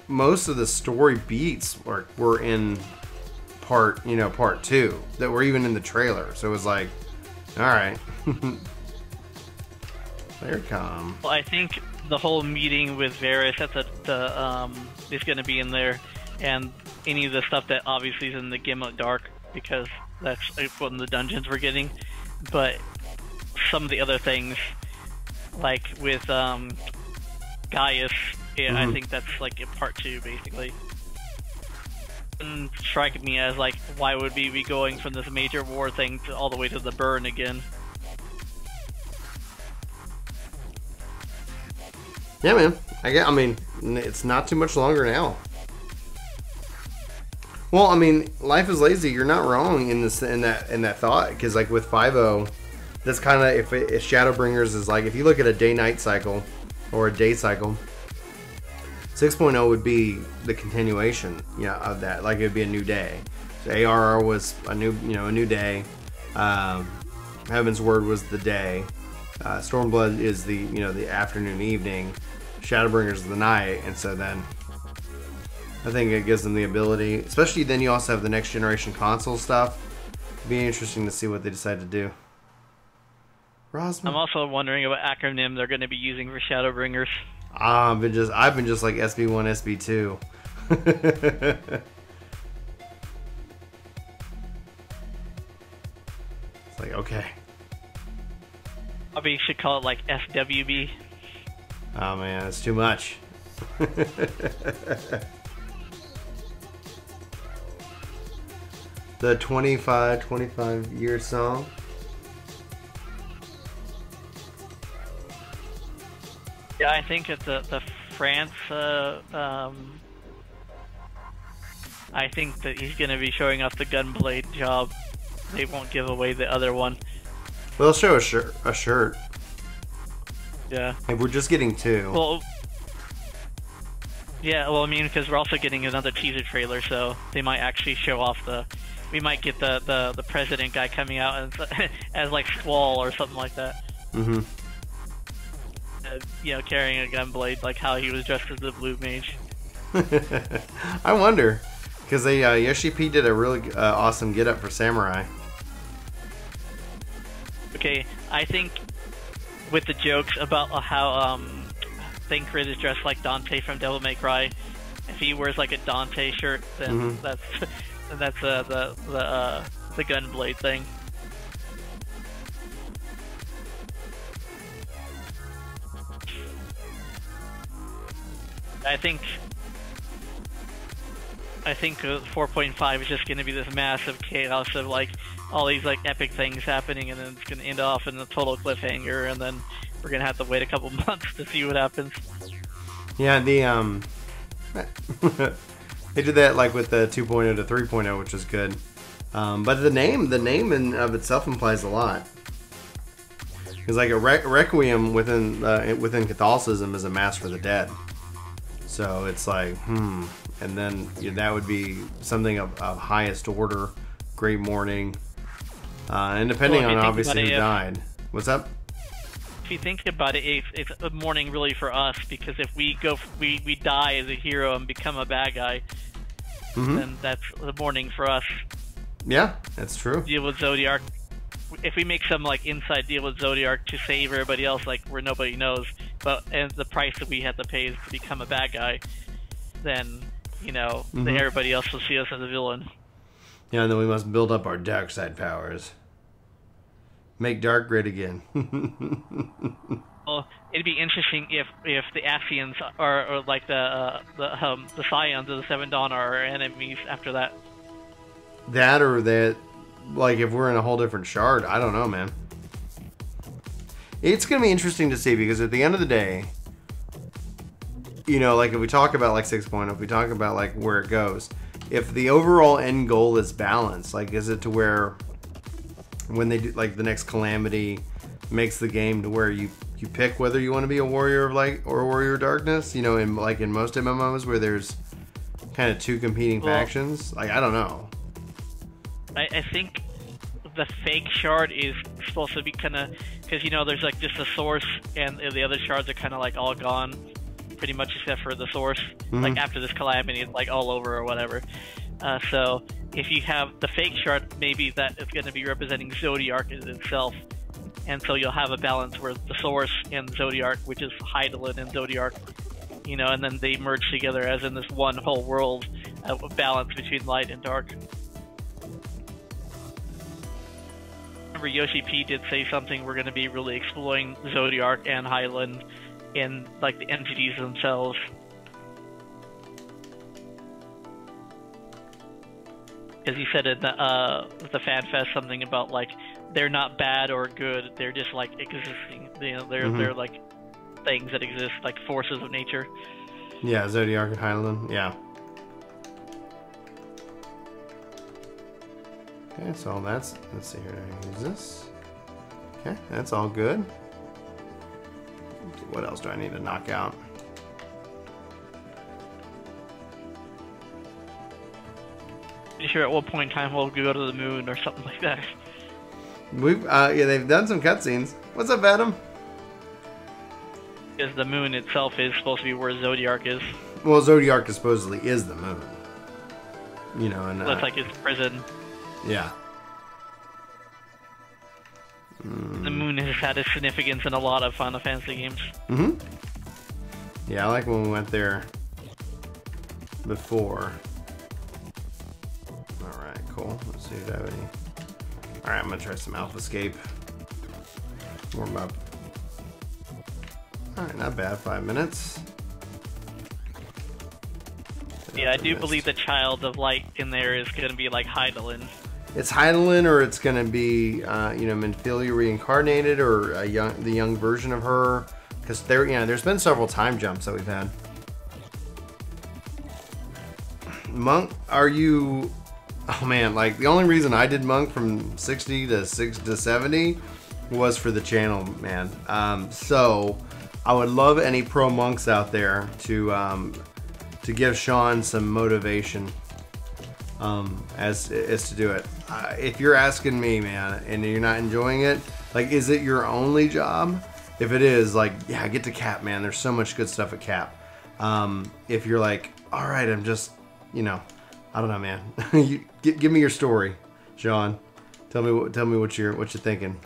most of the story beats were in part 2, that were even in the trailer. So it was like, alright. There it comes. Well, I think the whole meeting with Varys is going to be in there, and any of the stuff that obviously is in the Gimlet Dark, because that's one of the dungeons we're getting. But some of the other things, like with Gaius, yeah, I think that's like in part 2, basically. And strike me as like, why would we be going from this major war thing to all the way to the burn again? Yeah, man. I mean, it's not too much longer now. Well, I mean, life is lazy. You're not wrong in that thought, because like with 5.0, that's kind of if Shadowbringers is like, if you look at a day-night cycle or a day cycle, 6.0 would be the continuation, of that. Like, it would be a new day. So ARR was a new day. Heaven's Word was the day. Stormblood is the afternoon, evening. Shadowbringers is the night, and so then I think it gives them the ability, especially then you also have the next generation console stuff. It'd be interesting to see what they decide to do. Rosman. I'm also wondering what acronym they're going to be using for Shadowbringers. I've been just like SB1, SB2. It's like, okay. Probably should call it like SWB. Oh man, it's too much. The 25-year song. Yeah, I think it's the France. I think that he's going to be showing off the gunblade job. They won't give away the other one. They'll show a shirt. Yeah. If we're just getting 2. Well, yeah. Well, I mean, because we're also getting another teaser trailer, so they might actually show off the. We might get the president guy coming out as like Squall or something like that. Mm-hmm. Carrying a gunblade, like how he was dressed as the blue mage. I wonder, because Yoshi P did a really awesome get up for Samurai. Okay, I think with the jokes about how Thancred is dressed like Dante from Devil May Cry, if he wears like a Dante shirt, then that's the gunblade thing. I think 4.5 is just going to be this massive chaos of like all these like epic things happening, and then it's going to end off in a total cliffhanger, and then we're going to have to wait a couple months to see what happens. Yeah, they did that like with the 2.0 to 3.0, which is good. But the name in of itself implies a lot. Because like a requiem within Catholicism is a mass for the dead. So it's like, and then that would be something of highest order, great mourning, and depending on obviously who died. What's up? If you think about it, it's a mourning really for us, because if we die as a hero and become a bad guy, then that's the mourning for us. Yeah, that's true. Deal with Zodiac. If we make some like inside deal with Zodiac to save everybody else, like where nobody knows, and the price that we have to pay is to become a bad guy, then then everybody else will see us as a villain. Yeah, and then we must build up our dark side powers. Make dark great again. Well, it'd be interesting if the Ascians or like the Scions of the Seven Dawn are our enemies after that. That or that, like if we're in a whole different shard, I don't know, man. It's gonna be interesting to see because at the end of the day, like if we talk about like 6.0, if we talk about like where it goes, if the overall end goal is balance, like is it to where when they do like the next calamity makes the game to where you pick whether you want to be a warrior of light or a warrior of darkness, in like in most MMOs where there's kind of two competing factions, like I don't know. I think the fake shard is supposed to be kind of, because there's like just a source and the other shards are kind of like all gone, pretty much except for the source. Like after this calamity, it's like all over or whatever. So if you have the fake shard, maybe that is going to be representing Zodiark itself, and so you'll have a balance where the source and Zodiark, which is Hydaelyn and Zodiark, and then they merge together as in this one whole world of balance between light and dark. Remember, Yoshi P did say something, we're going to be really exploring Zodiark and Hydaelyn in like the entities themselves. Because he said in the Fan Fest something about like they're not bad or good, they're just like existing. They're like things that exist, like forces of nature. Yeah, Zodiark and Hydaelyn. Yeah. Okay, so let's see here. Use this. Okay, that's all good. What else do I need to knock out? Pretty sure at one point in time we'll go to the moon or something like that. We've yeah, they've done some cutscenes. What's up, Adam? Because the moon itself is supposed to be where Zodiark is. Well, Zodiark supposedly is the moon. And looks like his prison. Yeah. The moon has had a significance in a lot of Final Fantasy games. Yeah, I like when we went there before. Alright, cool. Let's see if I have any. Alright, I'm gonna try some Alpha Escape. Warm up. Alright, not bad. 5 minutes. Yeah, I do believe the Child of Light in there is going to be like Hydaelyn. It's Hydaelyn, or it's going to be, Minfilia reincarnated, or the young version of her. Because there's been several time jumps that we've had. Monk, are you? Oh man, like the only reason I did Monk from 60 to 70 was for the channel, man. So I would love any pro monks out there to give Sean some motivation as to do it. If you're asking me, man, and you're not enjoying it, like, is it your only job? If it is, like, yeah, get to Cap, man. There's so much good stuff at Cap. If you're like, all right, I'm just, I don't know, man. Give me your story, Sean. Tell me what you're thinking.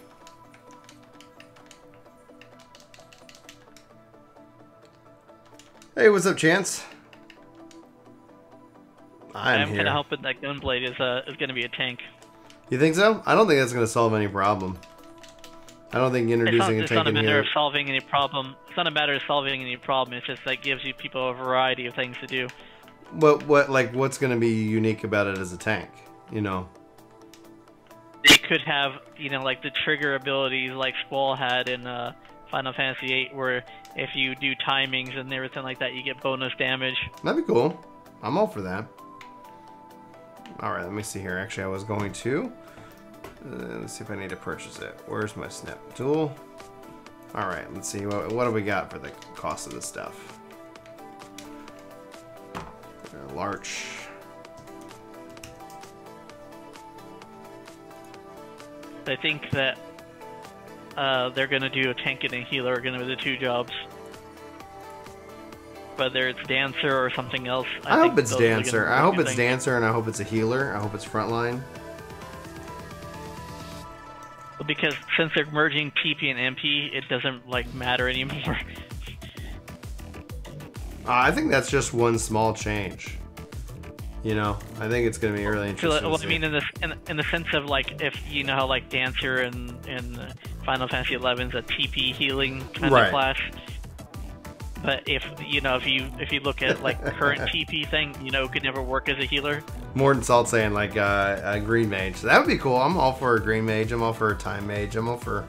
Hey, what's up, Chance? I'm kind of hoping that Gunblade is going to be a tank. You think so? I don't think that's going to solve any problem. I don't think introducing a tank in here... It's not a matter of solving any problem. It's not a matter of solving any problem. It's just that gives you people a variety of things to do. What's going to be unique about it as a tank? They could have, like the trigger abilities like Squall had in Final Fantasy VIII, where if you do timings and everything like that, you get bonus damage. That'd be cool. I'm all for that. Alright, let me see here. Actually, I was going to. Let's see if I need to purchase it. Where's my snap tool? Alright, let's see. What do we got for the cost of this stuff? Larch. I think that they're going to do a tank and a healer are going to be the two jobs. Whether it's Dancer or something else. I hope it's Dancer. I hope it's Dancer, and I hope it's a healer. I hope it's Frontline. Because since they're merging TP and MP, it doesn't matter anymore. I think that's just one small change. You know, I think it's going to be really interesting. Well, I mean, in the sense of like, if you know how like Dancer in Final Fantasy XI is a TP healing kind of class, but if you look at like current TP thing, you know, it could never work as a healer. Morton Salt saying like a green mage. That would be cool. I'm all for a green mage. I'm all for a time mage. I'm all for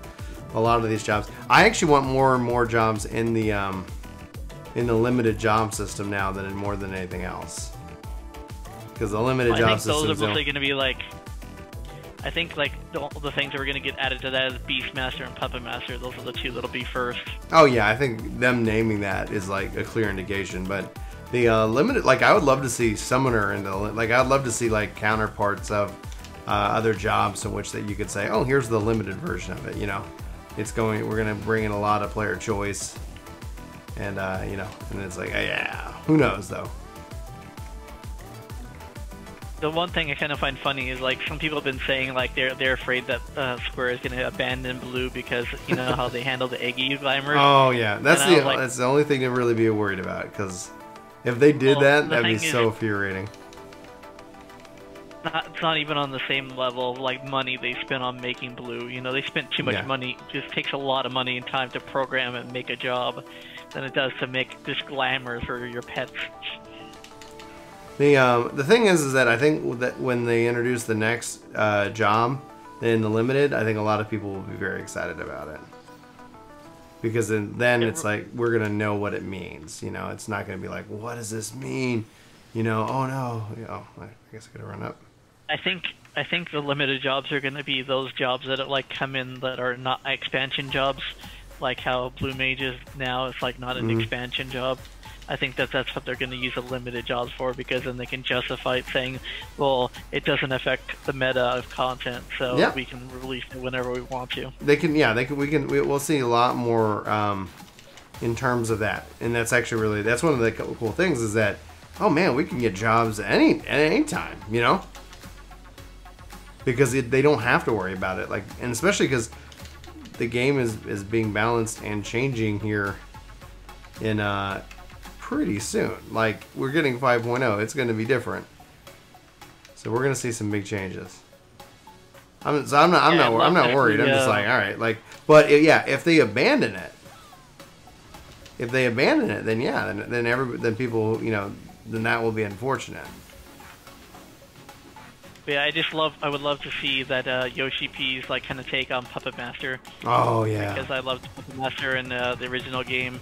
a lot of these jobs. I actually want more and more jobs in the limited job system now than in more than anything else. Because the limited job system. I think those are mostly going to be like. I think like the things that are going to get added to that is Beastmaster and Puppet Master. Those are the two that'll be first. Oh yeah, I think them naming that is like a clear indication. But the limited, like I would love to see Summoner in the like I'd love to see like counterparts of other jobs in which that you could say, oh, here's the limited version of it. You know, we're going to bring in a lot of player choice, and you know, and it's like yeah, who knows though. The one thing I kind of find funny is like some people have been saying like they're afraid that Square is going to abandon Blue because you know how they handle the Eggy Glamour. Oh yeah, that's the only thing to really be worried about, because if they did that'd be so infuriating. It's not even on the same level of like money they spent on making Blue. You know, they spent too much money. It just takes a lot of money and time to program and make a job than it does to make this glamour for your pets. The thing is that I think that when they introduce the next job in the limited, I think a lot of people will be very excited about it, because then it's like we're gonna know what it means. You know, it's not gonna be like, what does this mean? You know, oh no, I guess I could run up. I think the limited jobs are gonna be those jobs that like come in that are not expansion jobs, like how Blue Mage is now. It's like not an expansion job. I think that's what they're going to use the limited jobs for, because then they can justify it saying, well, it doesn't affect the meta of content, so we can release it whenever we want to. We'll see a lot more in terms of that, and that's actually that's one of the cool things is that, oh man, we can get jobs at any time, you know, because they don't have to worry about it, like, and especially because the game is being balanced and changing here in pretty soon. Like, we're getting 5.0. It's going to be different. So we're going to see some big changes. I'm not worried. I'm just like, all right, like, but if they abandon it, then then people, you know, then that will be unfortunate. Yeah, I would love to see that Yoshi P's like kind of take on Puppet Master. Oh yeah. Because I loved Puppet Master in the original game.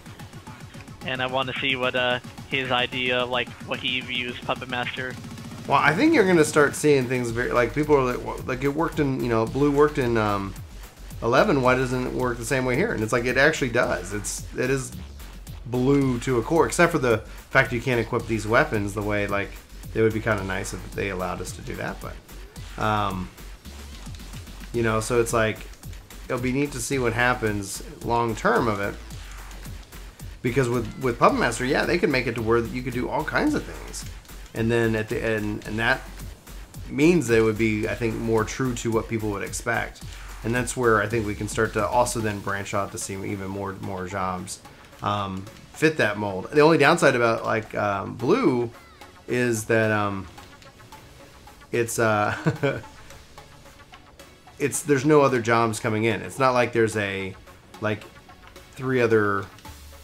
And I want to see what his idea, like what he views Puppet Master. Well, I think you're gonna start seeing things very like people are like it worked in, you know, Blue worked in 11. Why doesn't it work the same way here? And it's like it actually does. It is Blue to a core, except for the fact you can't equip these weapons the way like it would be kind of nice if they allowed us to do that. But you know, so it's like it'll be neat to see what happens long term of it. Because with Puppet Master, they could make it to where you could do all kinds of things, and then at the end, and that means they would be, I think, more true to what people would expect, and that's where I think we can start to also then branch out to see even more jobs fit that mold. The only downside about like Blue is that it's there's no other jobs coming in. It's not like there's like 3 other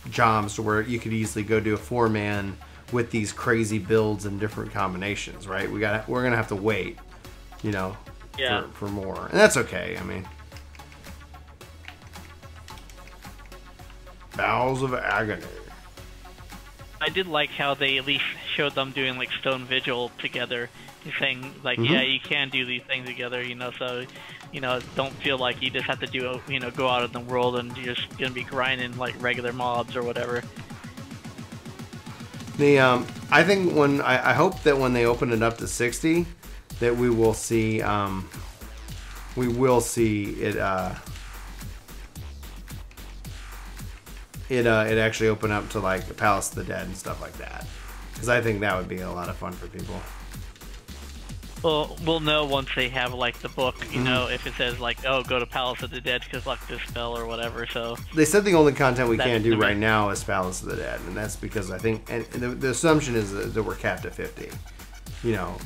jobs to where you could easily go do a 4-man with these crazy builds and different combinations, right? We're gonna have to wait, you know, for more, and that's okay. I mean, Bowels of Agony. I did like how they at least showed them doing like Stone Vigil together. He's saying like, yeah, you can do these things together, you know, so, you know, don't feel like you just have to do, you know, go out in the world and you're just gonna be grinding like regular mobs or whatever. I think I hope that when they open it up to 60, that we will see it actually open up to like the Palace of the Dead and stuff like that, because I think that would be a lot of fun for people. Well, we'll know once they have like the book, you know, if it says like, oh, go to Palace of the Dead to collect this spell or whatever. So They said the only content we That's can't do the- right now is Palace of the Dead, and that's because I think, and the assumption is that we're capped at 50. You know,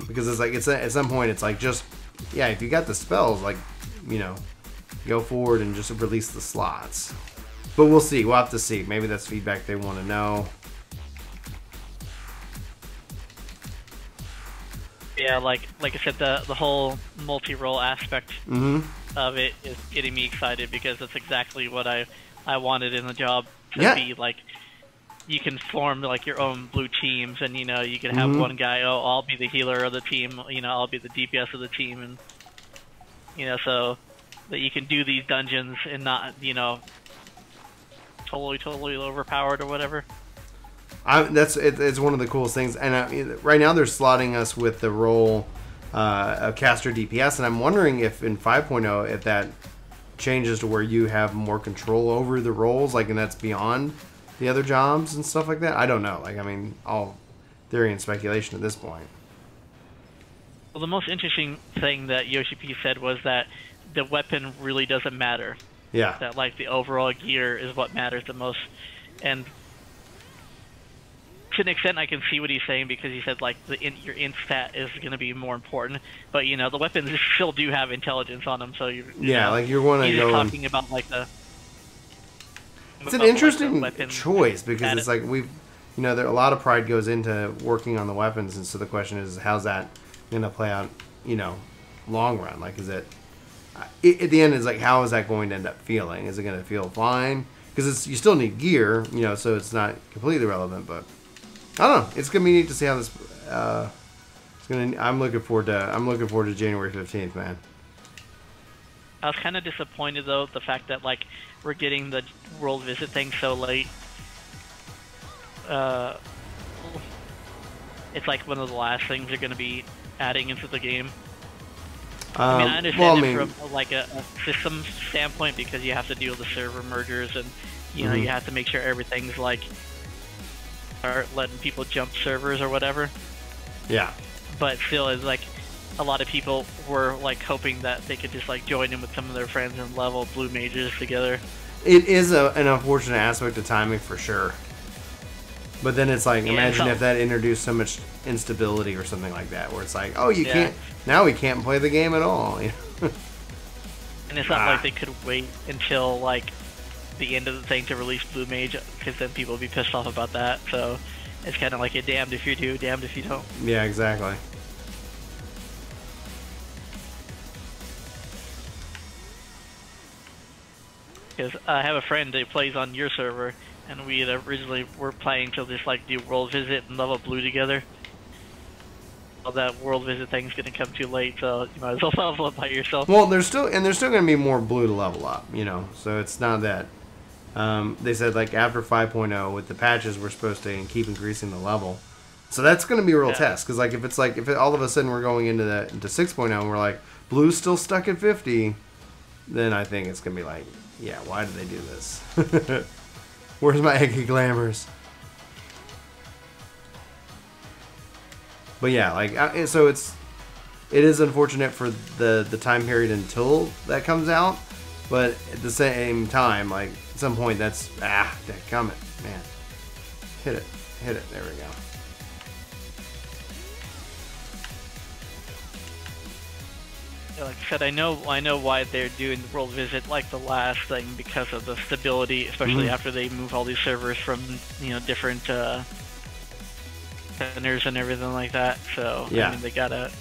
because it's like at some point it's like just if you got the spells, like, you know, go forward and just release the slots. But we'll see. We'll have to see. Maybe that's feedback they want to know. yeah, like I said, the whole multi-role aspect of it is getting me excited because that's exactly what I wanted in the job to be like. You can form like your own blue teams, and you know you can have one guy. Oh, I'll be the healer of the team. You know, I'll be the DPS of the team, and you know, so that you can do these dungeons and not, you know, totally overpowered or whatever. It's one of the coolest things, and right now they're slotting us with the role of caster DPS, and I'm wondering if in 5.0 if that changes to where you have more control over the roles, like, and that's beyond the other jobs and stuff like that. I don't know. Like, I mean, all theory and speculation at this point. Well, the most interesting thing that Yoshi P said was that the weapon really doesn't matter. Yeah. That like the overall gear is what matters the most, and to an extent I can see what he's saying because he said like your int stat is going to be more important, but you know the weapons still do have intelligence on them, so you know, like you're want to he's go. just talking about like the. It's an interesting like choice because it's like you know, there a lot of pride goes into working on the weapons, and so the question is, how's that going to play out? You know, long run. Like, is it at the end? Is like, how is that going to end up feeling? Is it going to feel fine? Because you still need gear, you know, so it's not completely relevant. But I don't know. It's gonna be neat to see how this. I'm looking forward to January 15th, man. I was kind of disappointed though the fact that like we're getting the world visit thing so late. It's like one of the last things they're going to be adding into the game. I mean, I understand it from like a system standpoint because you have to deal with the server mergers and you know you have to make sure everything's like start letting people jump servers or whatever. Yeah. But still, it's like a lot of people were like hoping that they could just like join in with some of their friends and level blue mages together. It is an unfortunate aspect of timing for sure. But then it's like, imagine if that introduced so much instability or something like that, where it's like, oh, you can't, now we can't play the game at all. And it's not like they could wait until like the end of the thing to release blue mage, because then people would be pissed off about that. So it's kind of like a damned if you do, damned if you don't. Yeah, exactly. Because I have a friend that plays on your server, and we had originally were planning to just like do world visit and level blue together. Well, that world visit thing's gonna come too late, so you might as well level up by yourself. Well, there's still gonna be more blue to level up, you know. So it's not that. They said like after 5.0 with the patches, we're supposed to keep increasing the level. So that's gonna be a real test, because like if all of a sudden we're going into 6.0 and we're like blue's still stuck at 50, then I think it's gonna be like, yeah, why did they do this? Where's my eggy glamours? But yeah, like so it is unfortunate for the time period until that comes out, but at the same time, like at some point that's comment, man, hit it, there we go. Like I said, I know why they're doing the world visit like the last thing, because of the stability, especially after they move all these servers from different centers and everything like that. So I mean, they gotta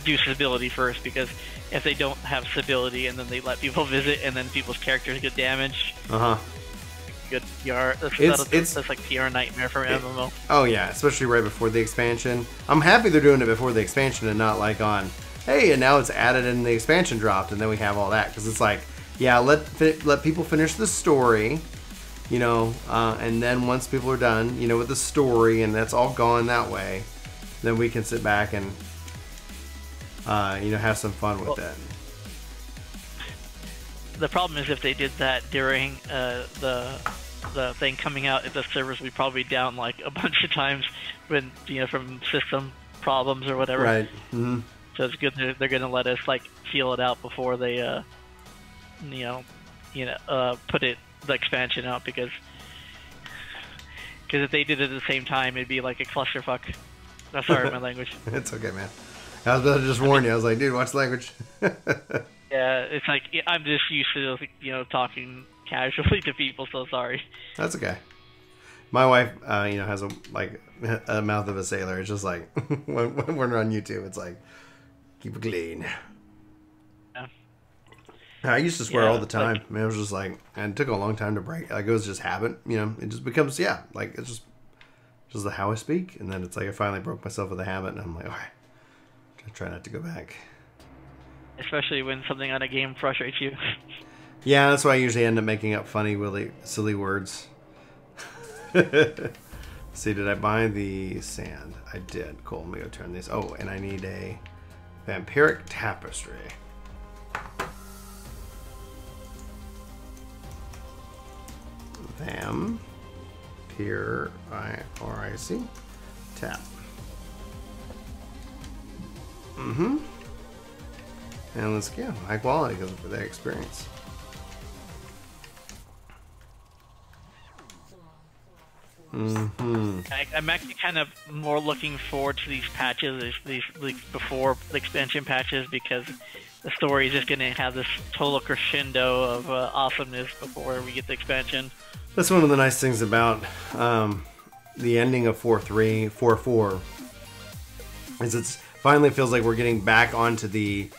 do stability first, because if they don't have stability and then they let people visit and then people's characters get damaged, good PR. That's like PR nightmare for MMO. Oh yeah, especially right before the expansion. I'm happy they're doing it before the expansion and not like on, hey, and now it's added and the expansion dropped and then we have all that, because it's like, yeah, let people finish the story, and then once people are done, with the story and that's all gone that way, then we can sit back and have some fun with it. The problem is if they did that during the thing coming out, the servers would probably down like a bunch of times when from system problems or whatever. Right. Mm-hmm. So it's good they're gonna let us like feel it out before they put the expansion out, because if they did it at the same time, it'd be like a clusterfuck. I'm sorry, my language. It's okay, man. I was about to just warn you. I was like, dude, watch the language. Yeah, it's like I'm just used to talking casually to people, so sorry. That's okay. My wife, has a mouth of a sailor. It's just like when we're on YouTube, it's like keep it clean. Yeah. I used to swear all the time. I mean, it was just like, and it took a long time to break. Like it was just habit. It just becomes like it's just how I speak. And then it's like I finally broke myself with a habit, and I'm like, all right, I try not to go back. Especially when something on a game frustrates you. Yeah, that's why I usually end up making up funny, silly words. See, did I buy the sand? I did. Cool. Let me go turn these. Oh, and I need a vampiric tapestry. Vampiric tap. Mm-hmm. And let's go. High quality because of their experience. Mm-hmm. I'm actually kind of more looking forward to these patches, these before the expansion patches, because the story is just going to have this total crescendo of awesomeness before we get the expansion. That's one of the nice things about the ending of 4.3, 4.4, is it finally feels like we're getting back onto the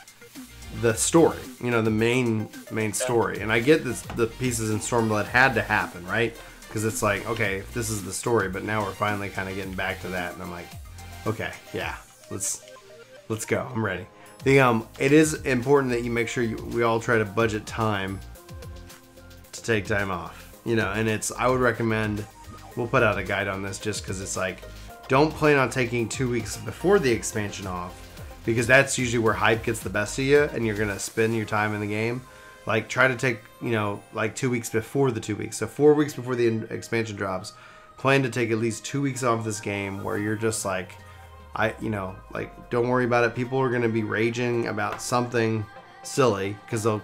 story, the main story. And I get the pieces in Stormblood had to happen, right? Because it's like, okay, this is the story, but now we're finally kind of getting back to that, and I'm like, okay, yeah, let's go. I'm ready. It is important that you make sure we all try to budget time to take time off, and I would recommend, we'll put out a guide on this just because it's like, don't plan on taking 2 weeks before the expansion off, because that's usually where hype gets the best of you, and you're gonna spend your time in the game. Like, try to take, like 2 weeks before the 2 weeks. So 4 weeks before the expansion drops, plan to take at least 2 weeks off this game where you're just like, don't worry about it. People are going to be raging about something silly because they'll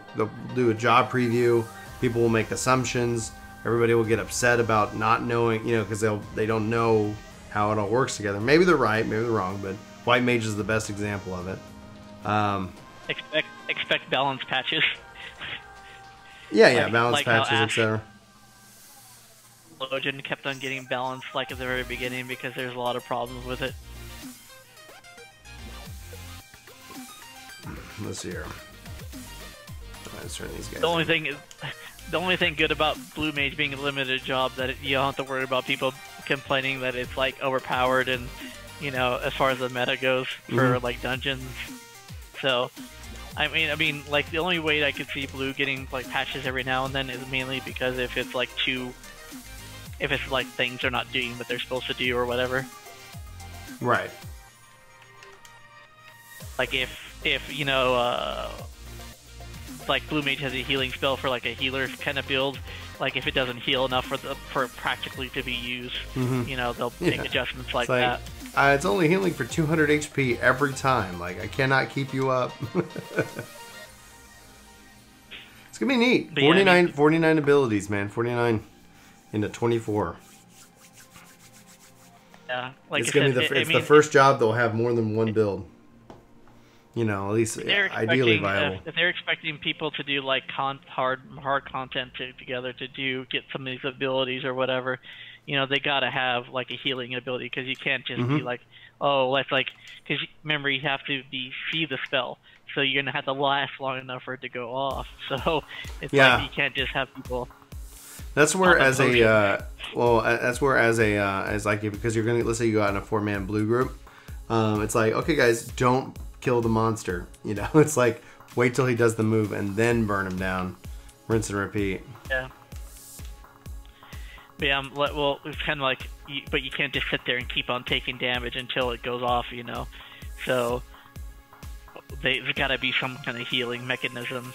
do a job preview. People will make assumptions. Everybody will get upset about not knowing, because they don't know how it all works together. Maybe they're right, maybe they're wrong, but White Mage is the best example of it. Expect balance patches. Yeah, balance patches, etc. Logan kept on getting balanced at the very beginning because there's a lot of problems with it. Let's see here. Let's turn these guys. The only thing good about Blue Mage being a limited job that you don't have to worry about people complaining that it's overpowered and as far as the meta goes for dungeons. So. I mean, the only way I could see Blue getting patches every now and then is mainly because if it's things are not doing what they're supposed to do or whatever. Right. If Blue Mage has a healing spell for a healer kind of build, if it doesn't heal enough for practically to be used, they'll make adjustments like that. It's only healing for 200 HP every time. I cannot keep you up. It's gonna be neat. 49 abilities, man. 49 into 24. Yeah, it's gonna be the first job they'll have more than one build. At least ideally viable. If they're expecting people to do hard content together to get some of these abilities or whatever, they gotta have a healing ability, because you can't just be because remember, you have to see the spell, so you're gonna have to last long enough for it to go off. So it's you can't just have people. That's where because you're gonna, let's say you go out in a 4-man blue group, it's okay guys, don't kill the monster. It's wait till he does the move and then burn him down, rinse and repeat. Yeah. But yeah, well, it's kind of but you can't just sit there and keep on taking damage until it goes off, So there's got to be some kind of healing mechanism.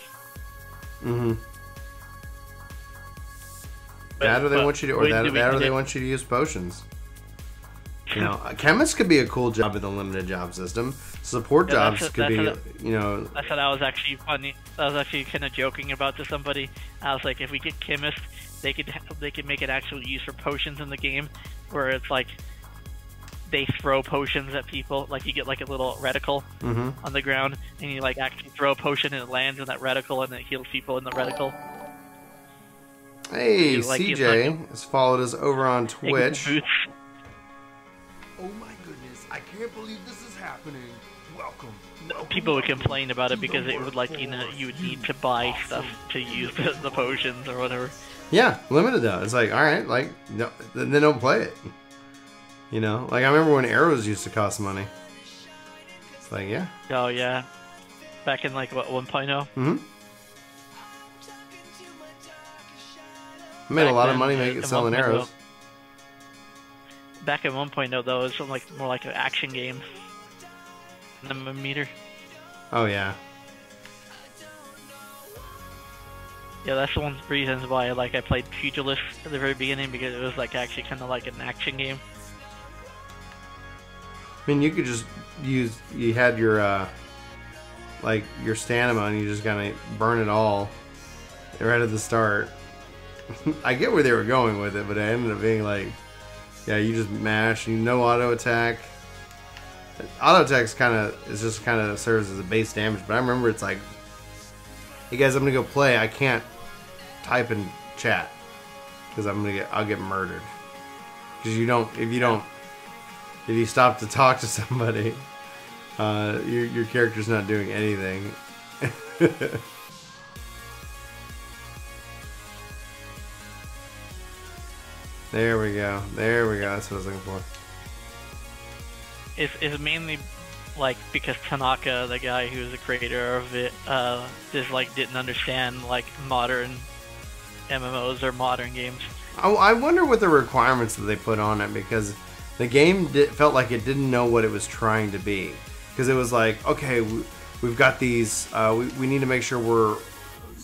Mm-hmm. That or they want you to, or they want you to use potions. You know, a chemist could be a cool job in the limited job system. Support jobs could be, you know. That's what I was actually funny. I was actually kind of joking about to somebody. I was like, if we get chemists, they could make an actual use for potions in the game, where it's like they throw potions at people. Like you get like a little reticle on the ground, and you like actually throw a potion and it lands in that reticle, and it heals people in the reticle. Hey, like, CJ has followed us over on Twitch. Oh my goodness, I can't believe this is happening. Welcome. People would complain about it because it would like, you know, you would need to buy stuff to use the potions or whatever. Yeah, limited though. It's like, all right, like no, then don't play it. You know, like I remember when arrows used to cost money. It's like, yeah. Oh yeah, back in like what 1.0. I made a lot of money selling arrows. Back in 1.0 though, it was like more like an action game. The meter. Oh yeah. Yeah, that's one of the reasons why I played Pugilist at the very beginning, because it was like actually kind of like an action game. I mean, you could just use, you had your like your stamina and you just gotta burn it all right at the start. I get where they were going with it, but it ended up being like, yeah, you just mash, you know, auto attack. Auto attack is just kind of serves as a base damage, but I remember it's like, hey guys, I'm gonna go play. I can't type in chat because I'll get murdered. Because if you stop to talk to somebody, your character's not doing anything. There we go. There we go. That's what I was looking for. It's mainly like because Tanaka, the guy who was the creator of it, just like didn't understand like modern MMOs or modern games. I wonder what the requirements that they put on it, because the game felt like it didn't know what it was trying to be. Because it was like, okay, we've got these. We need to make sure we're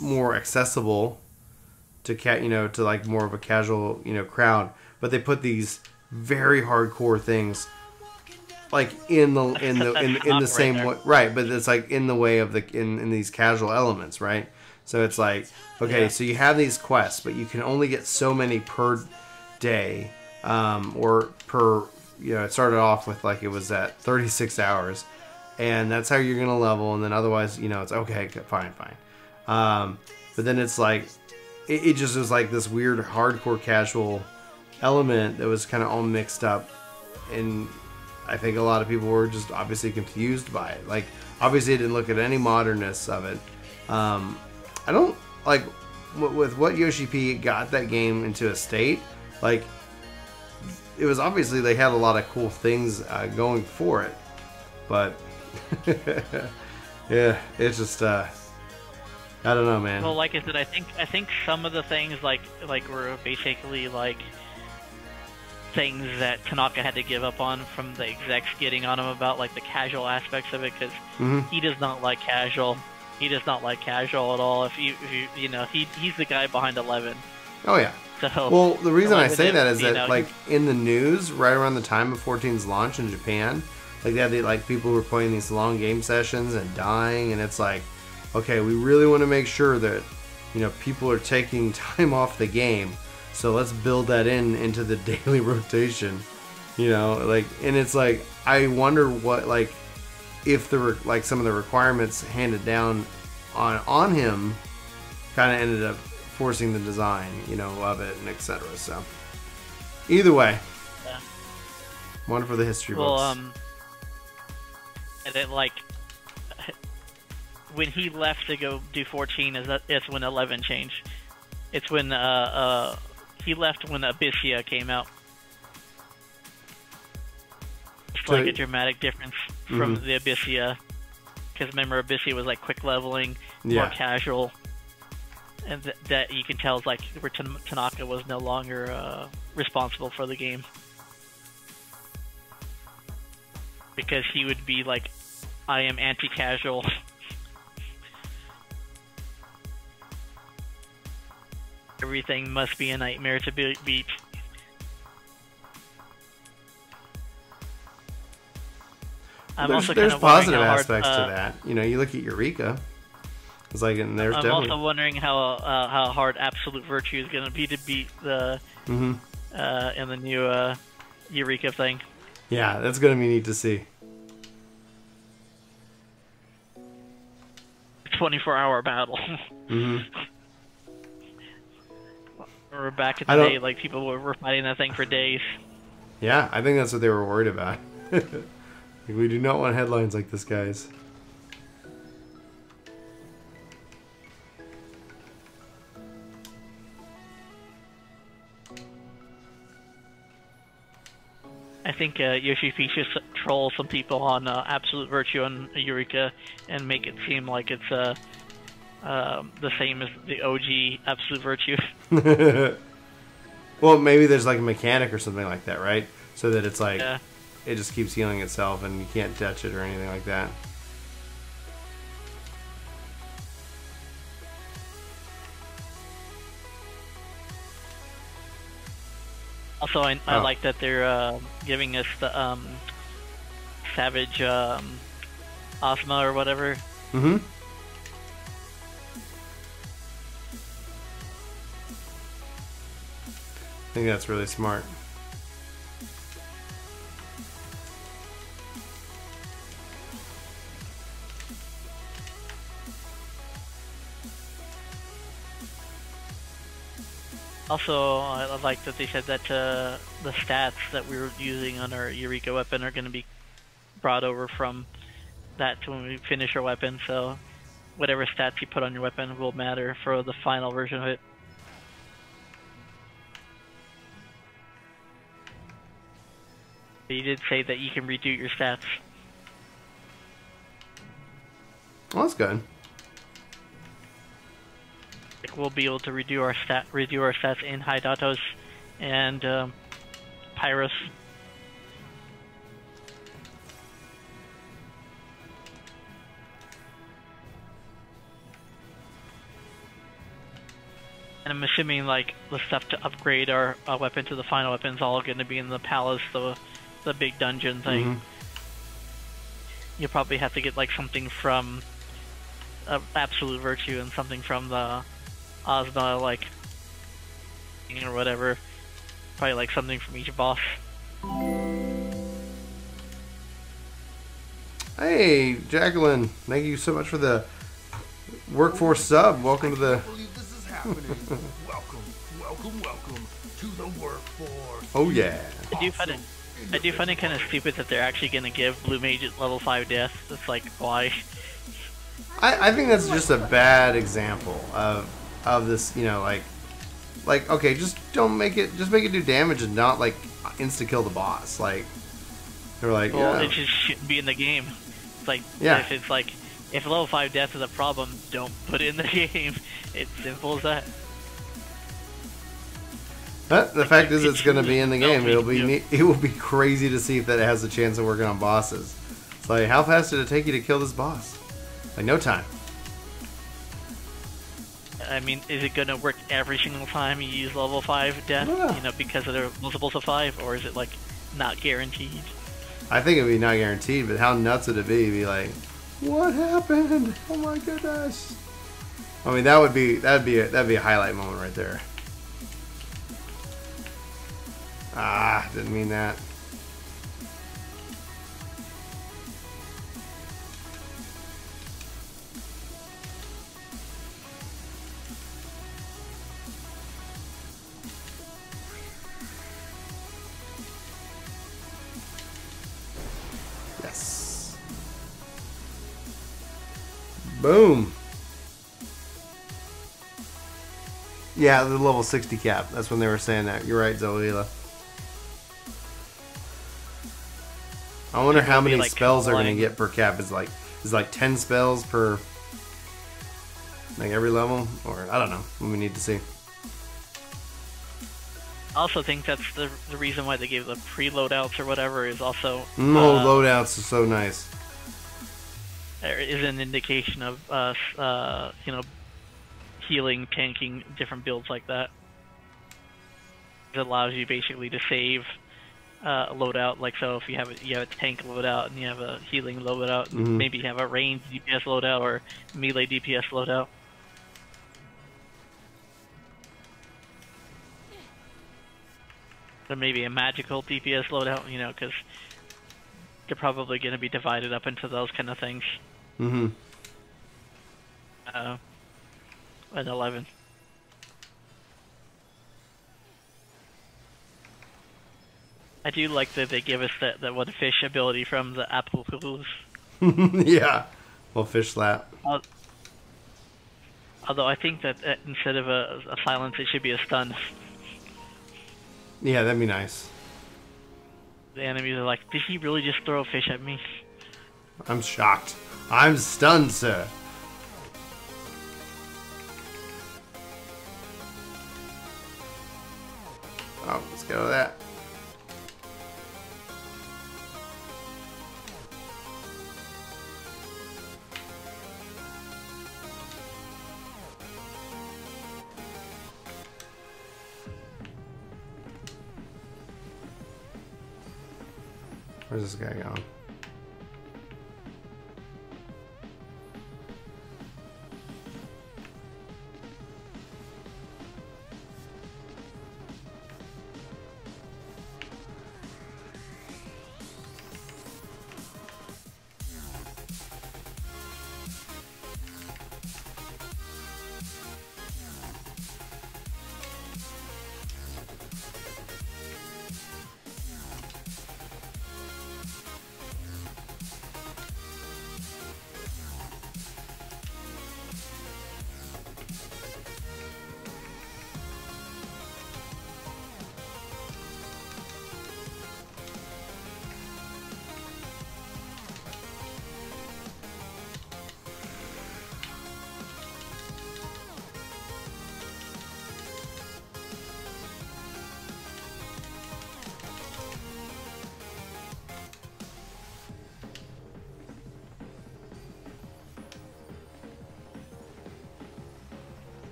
more accessible to to like more of a casual crowd, but they put these very hardcore things like in the same way, right? But it's like in the way of in these casual elements, right? So it's like, okay, so you have these quests, but you can only get so many per day, or per it started off with like it was at 36 hours, and that's how you're gonna level, and then otherwise it's okay, fine. But then it's like it just was like this weird hardcore casual element that was kind of all mixed up, and I think a lot of people were just obviously confused by it. Like, obviously it didn't look at any modernness of it. I don't like with what Yoshi P got that game into a state, like it was obviously they had a lot of cool things going for it, but yeah, it's just I don't know, man. Well, like I said, I think some of the things like were basically like things that Tanaka had to give up on from the execs getting on him about like the casual aspects of it, because he does not like casual. He does not like casual at all. If you he's the guy behind 11. Oh yeah. So, well, the reason I say that is that like in the news right around the time of 14's launch in Japan, like they had like people who were playing these long game sessions and dying, and it's like, okay, we really want to make sure that people are taking time off the game, so let's build that into the daily rotation, like, and it's like I wonder what like if like some of the requirements handed down on him kind of ended up forcing the design of it and etc. So either way, one for the history books. And then like when he left to go do 14, it's when 11 changed. It's when he left when Abyssia came out. It's like a dramatic difference from the Abyssia, because remember Abyssia was like quick leveling, more casual, and that you can tell is like where Tanaka was no longer responsible for the game, because he would be like, I am anti-casual. Everything must be a nightmare to beat. I'm there's also there's kind of wondering positive how hard, aspects to that. You know, you look at Eureka. It's like, and there's I'm definitely. also wondering how hard Absolute Virtue is going to be to beat the in the new Eureka thing. Yeah, that's gonna be neat to see. 24-hour battle. Or back in the I don't- day, like people were fighting that thing for days. Yeah, I think that's what they were worried about. We do not want headlines like this, guys. I think Yoshi P should troll some people on Absolute Virtue and Eureka and make it seem like it's the same as the OG Absolute Virtue. Well, maybe there's like a mechanic or something like that, right? So that it's like, Yeah. it just keeps healing itself and you can't touch it or anything like that. Also, I like that they're giving us the Savage Ozma or whatever. Mm-hmm. I think that's really smart. Also, I like that they said that the stats that we were using on our Eureka weapon are going to be brought over from that to when we finish our weapon, so whatever stats you put on your weapon will matter for the final version of it. But you did say that you can redo your stats. Well, that's good. Like we'll be able to redo our stats in Hidatos and Pyrus. And I'm assuming like the stuff to upgrade our weapon to the final weapon is all going to be in the palace, the big dungeon thing. You'll probably have to get like something from Absolute Virtue and something from the Ozma, like, or whatever. Probably like something from each boss. Hey, Jacqueline, thank you so much for the workforce sub. Welcome to the. I can't believe this is happening. welcome to the workforce. Oh yeah. I do find it kind of stupid that they're actually going to give Blue Mage level 5 death. It's like, why? I think that's just a bad example of this. You know, like okay, just don't make it. Just make it do damage and not like insta kill the boss. Like they're like, Well, yeah. it just shouldn't be in the game. It's like, Yeah. if level 5 death is a problem, don't put it in the game. It's simple as that. But the fact is, it's going to be in the game. Selfie, It'll be yeah. it will be crazy to see if that it has a chance of working on bosses. It's like, how fast did it take you to kill this boss? Like no time. I mean, is it going to work every single time you use level 5 death? Yeah. You know, because there are multiples of 5, or is it like not guaranteed? I think it'd be not guaranteed, but how nuts would it be? Be like, what happened? Oh my goodness! I mean, that'd be a highlight moment right there. Ah, didn't mean that. Yes. Boom. Yeah, the level 60 cap. That's when they were saying that. You're right, Zoila. I wonder how many like, spells they're gonna flying. get per cap. Is like 10 spells per like every level, or I don't know. We need to see. I also think that's the reason why they gave the pre-loadouts or whatever is also Loadouts is so nice. is an indication of us, you know, healing, tanking, different builds like that. It allows you basically to save loadout. Like, so if you have a tank loadout and you have a healing loadout, maybe you have a ranged DPS loadout or melee DPS loadout. Or maybe a magical DPS loadout, you know, because they're probably going to be divided up into those kind of things. Mm-hmm. At 11. I do like that they give us that one fish ability from the apple pools. Yeah. Well, fish slap. Although I think that instead of a silence, it should be a stun. Yeah, that'd be nice. The enemies are like, did he really just throw a fish at me? I'm shocked. I'm stunned, sir. Oh, let's go to that. Where's this guy going?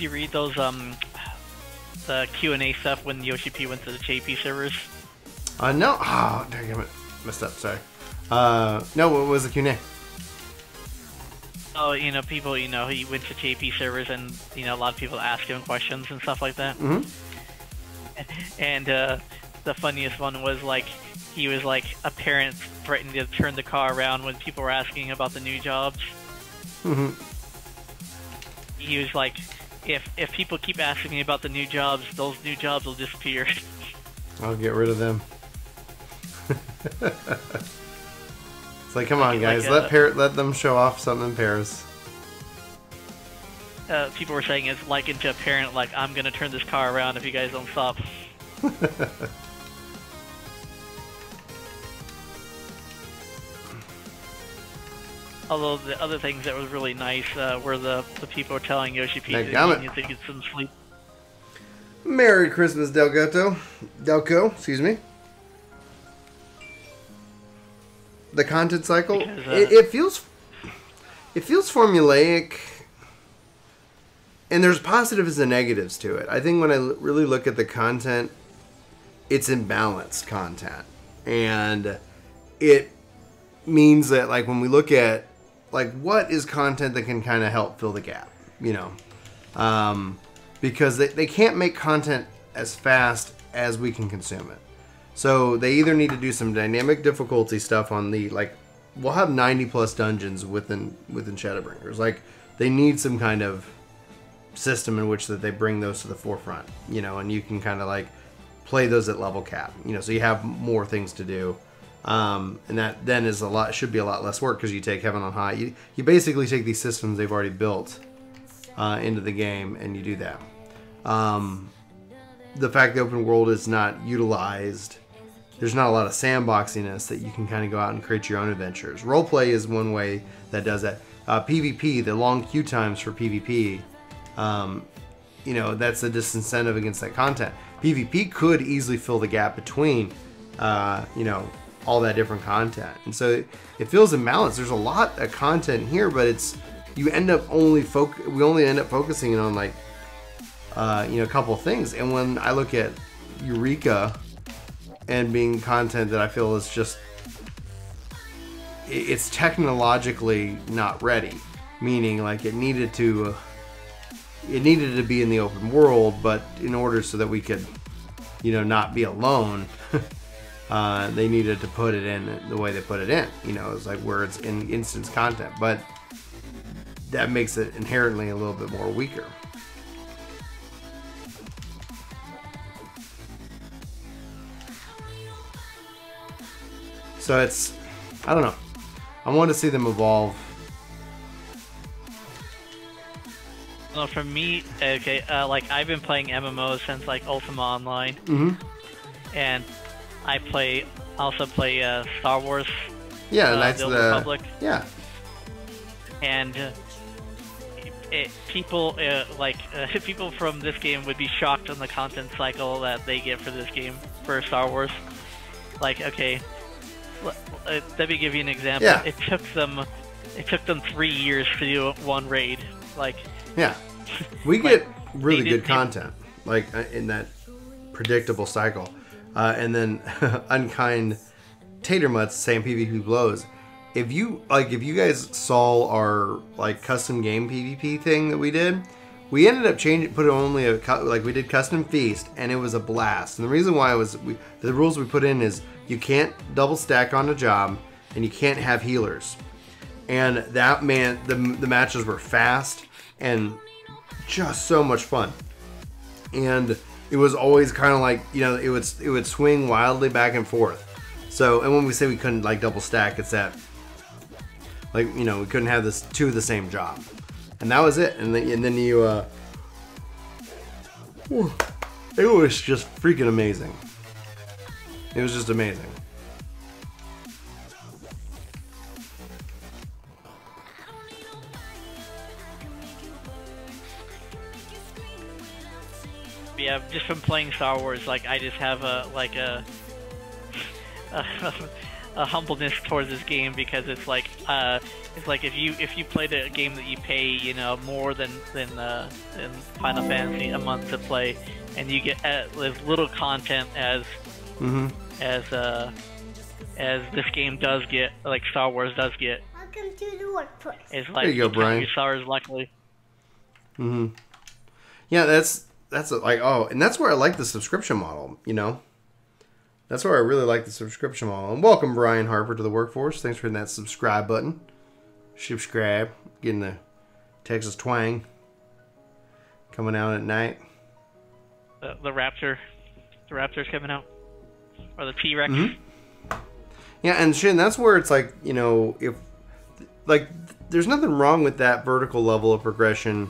Did you read those the Q&A stuff when Yoshi P went to the JP servers? No. Oh, damn it. Messed up, sorry. No, what was the Q&A? Oh, you know, people, you know, he went to JP servers and, you know, a lot of people ask him questions and stuff like that. Mm-hmm. And the funniest one was, like, he was like, a parent threatening to turn the car around when people were asking about the new jobs. Mm-hmm. He was like, if people keep asking me about the new jobs, those new jobs will disappear. I'll get rid of them. It's like, come on, guys, let them show off something in Paris. People were saying it's likened to a parent, like, I'm gonna turn this car around if you guys don't stop. Although the other things that was really nice were the people were telling Yoshi P that he needs to get some sleep. Merry Christmas, Delgato. Delco, excuse me. The content cycle, because, it feels formulaic, and there's positives and negatives to it. I think when I really look at the content, it's imbalanced content, and it means that, like, when we look at, like, what is content that can kind of help fill the gap, you know, because they can't make content as fast as we can consume it. So they either need to do some dynamic difficulty stuff on the, like, we'll have 90 plus dungeons within Shadowbringers. Like, they need some kind of system in which that they bring those to the forefront, you know, and you can kind of, like, play those at level cap, you know, so you have more things to do. And that then is should be a lot less work, because you take Heaven on High. You basically take these systems they've already built into the game, and you do that. The fact the open world is not utilized, there's not a lot of sandboxiness that you can kind of go out and create your own adventures. Roleplay is one way that does that. PvP, the long queue times for PvP, you know, that's a disincentive against that content. PvP could easily fill the gap between, you know, all that different content, and so it feels imbalanced. There's a lot of content here, but it's we only end up focusing on like you know, a couple of things. And when I look at Eureka and being content that I feel is just it's technologically not ready, meaning like it needed to be in the open world, but in order so that we could, you know, not be alone. They needed to put it in the way they put it in, you know, it's like where it's in instance content, but that makes it inherently a little bit more weaker. So it's, I don't know, I want to see them evolve. Well, for me, okay, like I've been playing MMOs since like Ultima Online, and I also play Star Wars. Yeah, Knights of of the Republic. Yeah. And people people from this game would be shocked on the content cycle that they get for this game for Star Wars. Like, okay, let me give you an example. Yeah. It took them 3 years to do one raid. Like, yeah, we get really good content like in that predictable cycle. And then Unkind Tatermutts saying PvP blows. If you guys saw our like custom game PvP thing that we did, we ended up we did custom feast, and it was a blast. And the reason why the rules we put in is you can't double stack on a job, and you can't have healers. And that the matches were fast and just so much fun. And it was always kind of like, you know, it would swing wildly back and forth. So, and when we say we couldn't like double stack, it's that like, you know, we couldn't have two of the same job, and that was it. And then you, it was just freaking amazing. It was just amazing. yeah, just from playing Star Wars, like I just have a humbleness towards this game, because it's like if you play the game that you pay, you know, more than Final Fantasy a month to play, and you get as little content as this game does get, like Star Wars does get. Welcome to the workplace. It's like, there you go, Brian. Stars, luckily. Yeah, that's and that's where I like the subscription model, you know. That's where I really like the subscription model. And welcome, Brian Harper, to the workforce. Thanks for hitting that subscribe button. Subscribe, getting the Texas twang coming out at night. The Raptor's coming out, or the T-Rex. Yeah, and Shin, that's where it's like, you know, if like there's nothing wrong with that vertical level of progression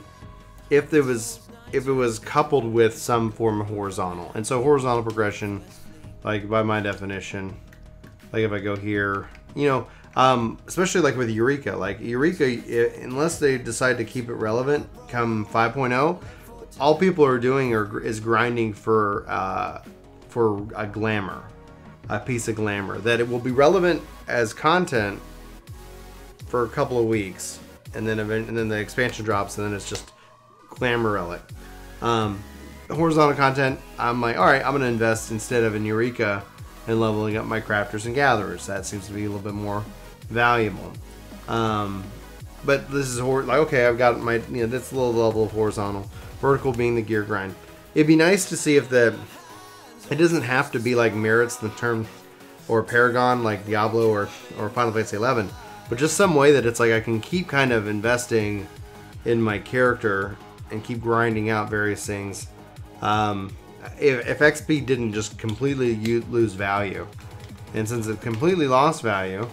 if it was coupled with some form of horizontal. And so horizontal progression, like by my definition, like if I go here, you know, especially like with Eureka, unless they decide to keep it relevant come 5.0, all people are doing is grinding for a glamour, a piece of glamour that it will be relevant as content for a couple of weeks, and then the expansion drops, and then it's just glamour relic. Horizontal content, I'm like, all right, I'm going to invest instead of in Eureka and leveling up my crafters and gatherers. That seems to be a little bit more valuable. But this is like, okay, I've got my, you know, that's a little level of horizontal. Vertical being the gear grind. It'd be nice to see if it doesn't have to be like merits the term or Paragon like Diablo or Final Fantasy XI, but just some way that it's like I can keep kind of investing in my character and keep grinding out various things. If XP didn't just completely lose value, and since it completely lost value,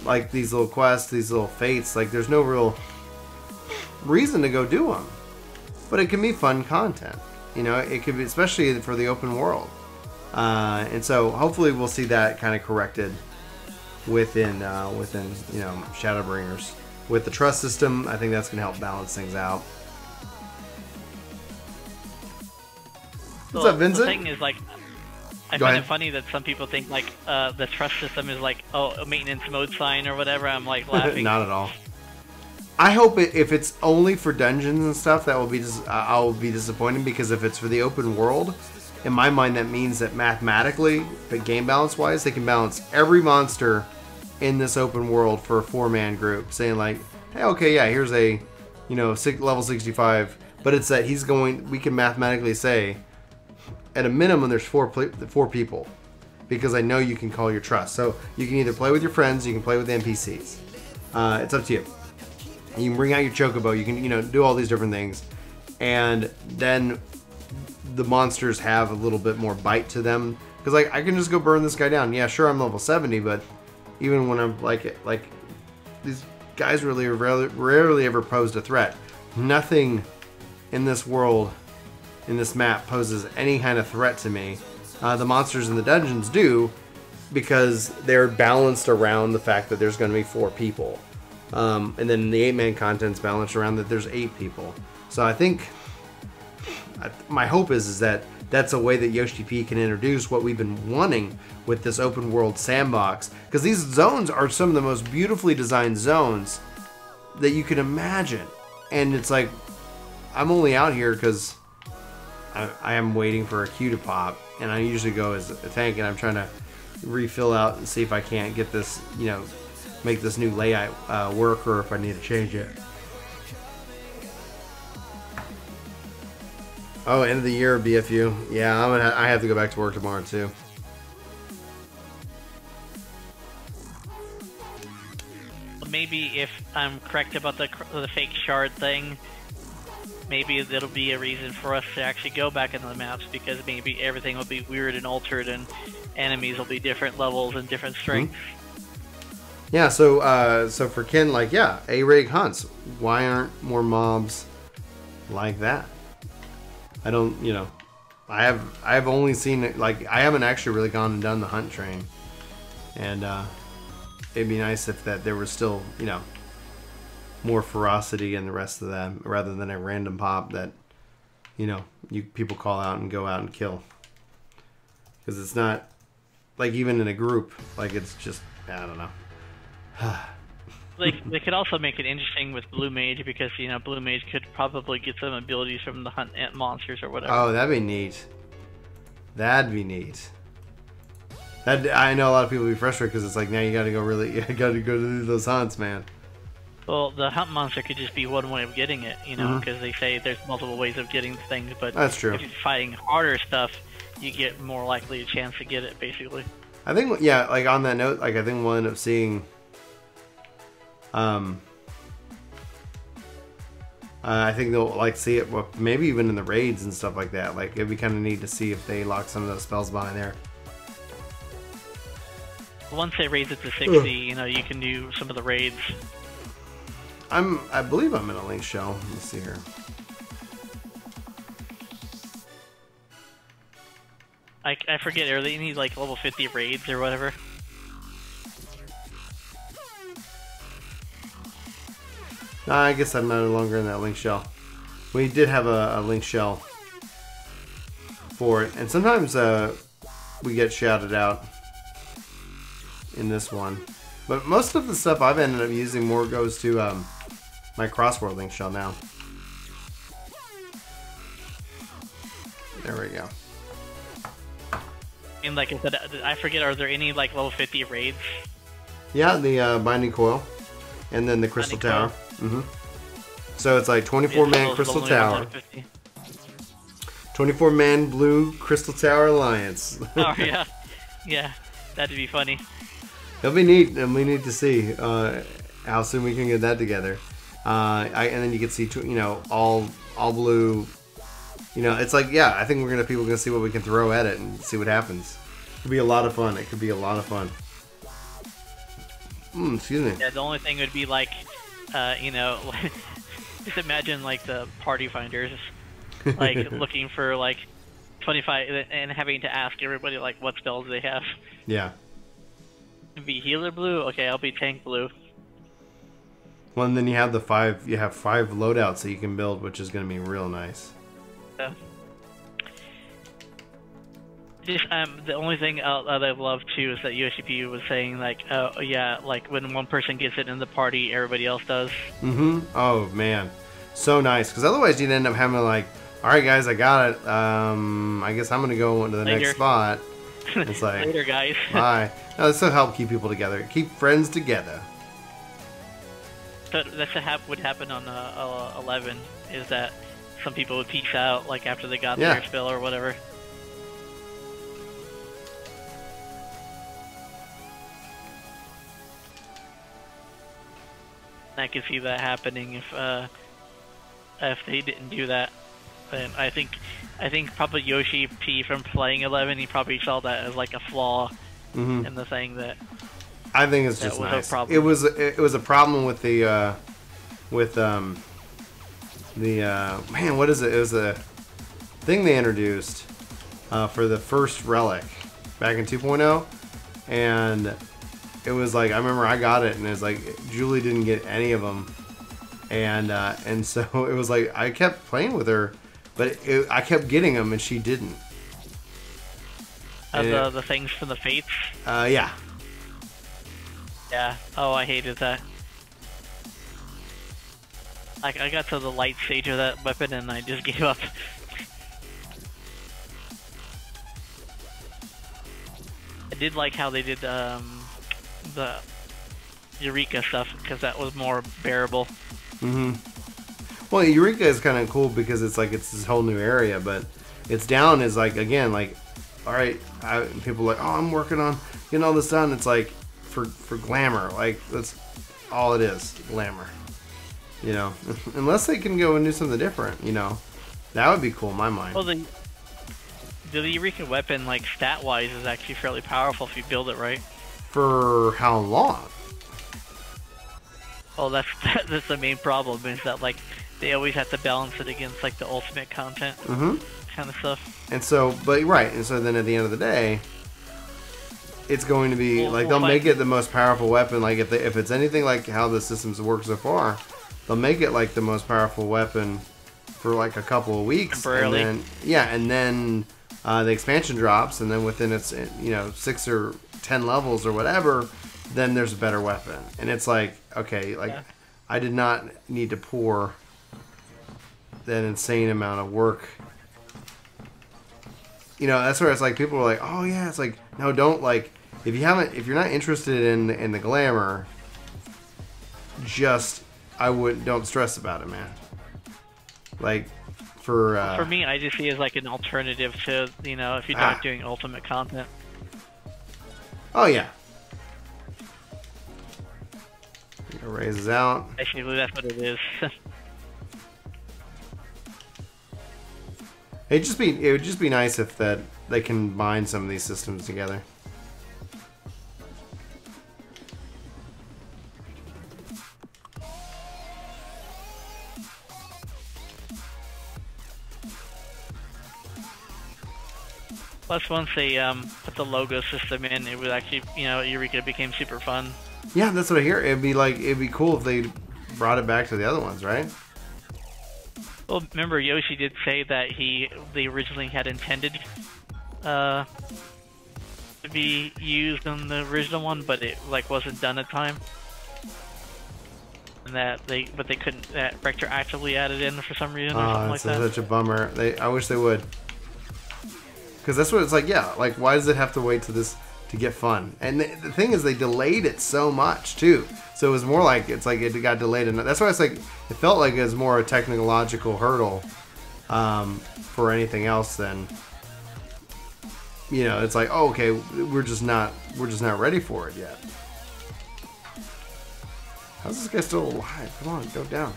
like these little quests, these little fates, like there's no real reason to go do them. But it can be fun content, you know. It could be, especially for the open world, and so hopefully we'll see that kind of corrected within you know, Shadowbringers with the trust system. I think that's going to help balance things out. What's up, Vincent? The thing is, like, I Go find ahead. it funny that some people think, like, the trust system is like, oh, a maintenance mode sign or whatever. I'm, like, laughing. Not at all. I hope if it's only for dungeons and stuff, that will be I'll be disappointed, because if it's for the open world, in my mind that means that mathematically, but game balance wise, they can balance every monster in this open world for a 4-man group, saying like, hey, okay, yeah, here's a, you know, level 65, but it's that we can mathematically say, at a minimum, there's four people, because I know you can call your trust. So you can either play with your friends, you can play with NPCs. It's up to you. You can bring out your chocobo, you can, you know, do all these different things, and then the monsters have a little bit more bite to them. Because like, I can just go burn this guy down. Yeah, sure, I'm level 70, but even when I'm like these guys really rarely ever posed a threat. Nothing in this world, in this map, poses any kind of threat to me. The monsters in the dungeons do, because they're balanced around the fact that there's going to be 4 people. And then the 8-man content's balanced around that there's 8 people. So I think my hope is that that's a way that Yoshi P can introduce what we've been wanting with this open world sandbox. Because these zones are some of the most beautifully designed zones that you can imagine. And it's like, I'm only out here because I am waiting for a queue to pop. And I usually go as a tank, and I'm trying to refill out and see if I can't get this, you know, make this new layout work, or if I need to change it. Oh, end of the year BFU. Yeah, I have to go back to work tomorrow too. Maybe if I'm correct about the fake shard thing, maybe that'll be a reason for us to actually go back into the maps, because maybe everything will be weird and altered, and enemies will be different levels and different strengths. Yeah, so for Ken, like, yeah, A-Rig hunts. Why aren't more mobs like that? I don't, you know, I've only seen it, like, I haven't actually really gone and done the hunt train. And it'd be nice if there was still, you know, more ferocity in the rest of them, rather than a random pop that, you know, people call out and go out and kill. Because it's not, like, even in a group, like, it's just, I don't know. They could also make it interesting with Blue Mage, because, you know, Blue Mage could probably get some abilities from the hunt ant monsters or whatever. Oh, that'd be neat. That'd be neat. I know a lot of people will be frustrated, because it's like, now you gotta go do those hunts, man. Well, the hunt monster could just be one way of getting it, you know, because they say there's multiple ways of getting things, but that's true. If you're fighting harder stuff, you get more likely a chance to get it, basically. I think, yeah, like, on that note, like, I think we'll end up seeing I think they'll, like, see it, well, maybe even in the raids and stuff like that. Like, it'd be kind of neat to see if they lock some of those spells behind there. Once they raise it to 60, you know, you can do some of the raids. I believe I'm in a link shell. Let's see here. I forget, are they any, like, level 50 raids or whatever? I guess I'm no longer in that link shell. We did have a link shell for it, and sometimes we get shouted out in this one. But most of the stuff I've ended up using more goes to my crossword link shell now. There we go. And like I said, I forget, are there any, like, level 50 raids? Yeah, the Binding Coil, and then the Crystal Tower. So it's like 24-man Crystal Tower. 24-man Blue Crystal Tower Alliance. Oh, yeah. Yeah, that'd be funny. It'll be neat, and we need to see how soon we can get that together. And then you can see, you know, all blue. You know, it's like, yeah, I think people are gonna see what we can throw at it and see what happens. It could be a lot of fun. It could be a lot of fun. Excuse me. Yeah, the only thing would be, like, you know, just imagine, like, the party finders, like, looking for, like, 25, and having to ask everybody, like, what spells they have. Yeah. Be healer blue? Okay, I'll be tank blue. Well, and then you have five loadouts that you can build, which is going to be real nice. Yeah. Just the only thing that I love too is that Yoshi was saying like, oh yeah, like when one person gets it in the party, everybody else does. Mm-hmm. Oh man, so nice. Because otherwise you'd end up having like, all right guys, I got it. I guess I'm gonna go into the Later. next spot. It's like Later, guys. bye. No, this will help keep people together, keep friends together. So that's what would happen on 11. Is that some people would peace out like after they got their fill or whatever. I could see that happening if they didn't do that. And I think probably Yoshi P from playing 11, he probably saw that as like a flaw in the thing that. I think it's just nice. It was a problem with the man, what is it? It was a thing they introduced for the first relic back in 2.0, and it was like I remember I got it, and it was like Julie didn't get any of them, and so it was like I kept playing with her, but I kept getting them, and she didn't. The things from the fates. Yeah. Yeah. Oh, I hated that. Like I got to the light stage of that weapon, and I just gave up. I did like how they did the Eureka stuff, because that was more bearable. Well, Eureka is kind of cool because it's like it's this whole new area, but it's down is like again like, all right, people are like, oh, I'm working on getting all this done. It's like for glamour, like that's all it is, glamour. You know, unless they can go and do something different, you know, that would be cool in my mind. Well, the Eureka weapon, like stat-wise, is actually fairly powerful if you build it right. For how long? Well, that's the main problem, is that like they always have to balance it against like the ultimate content kind of stuff. And so, but right, and so then at the end of the day, it's going to be like they'll make it the most powerful weapon. Like if it's anything like how the systems work so far, they'll make it like the most powerful weapon for like a couple of weeks, and then the expansion drops, and then within its 6 or 10 levels or whatever, then there's a better weapon, and it's like okay, like I did not need to pour that insane amount of work. You know, that's where it's like people are like, oh yeah, it's like no, don't like if you're not interested in the glamour, don't stress about it, man. Like for me, I just see it as like an alternative to if you're not doing ultimate content. Oh yeah. It raises out. Basically, that's what it is. It would just be nice if that they can bind some of these systems together. Plus, once they put the logo system in, it would actually, Eureka became super fun. Yeah, that's what I hear. It'd be cool if they brought it back to the other ones, right? Well, remember Yoshi did say that they originally had intended to be used in the original one, but it wasn't done in time, and that they couldn't. That Rector actively added in for some reason or something like that. Such a bummer. I wish they would, because that's what it's like. Yeah, like why does it have to wait to get fun? And the thing is, they delayed it so much too. So it was more like it got delayed, and that's why it's like it felt like it was more a technological hurdle for anything else than it's like, oh, okay, we're just not ready for it yet. How's this guy still alive? Come on, go down.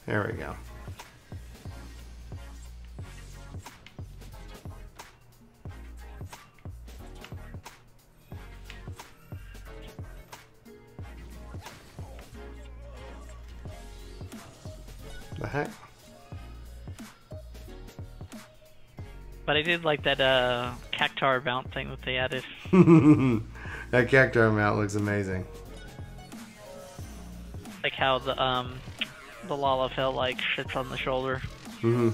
There we go. The heck? But I did like that cactar mount thing that they added. That cactar mount looks amazing. Like how the Lalafell like sits on the shoulder. Mm-hmm.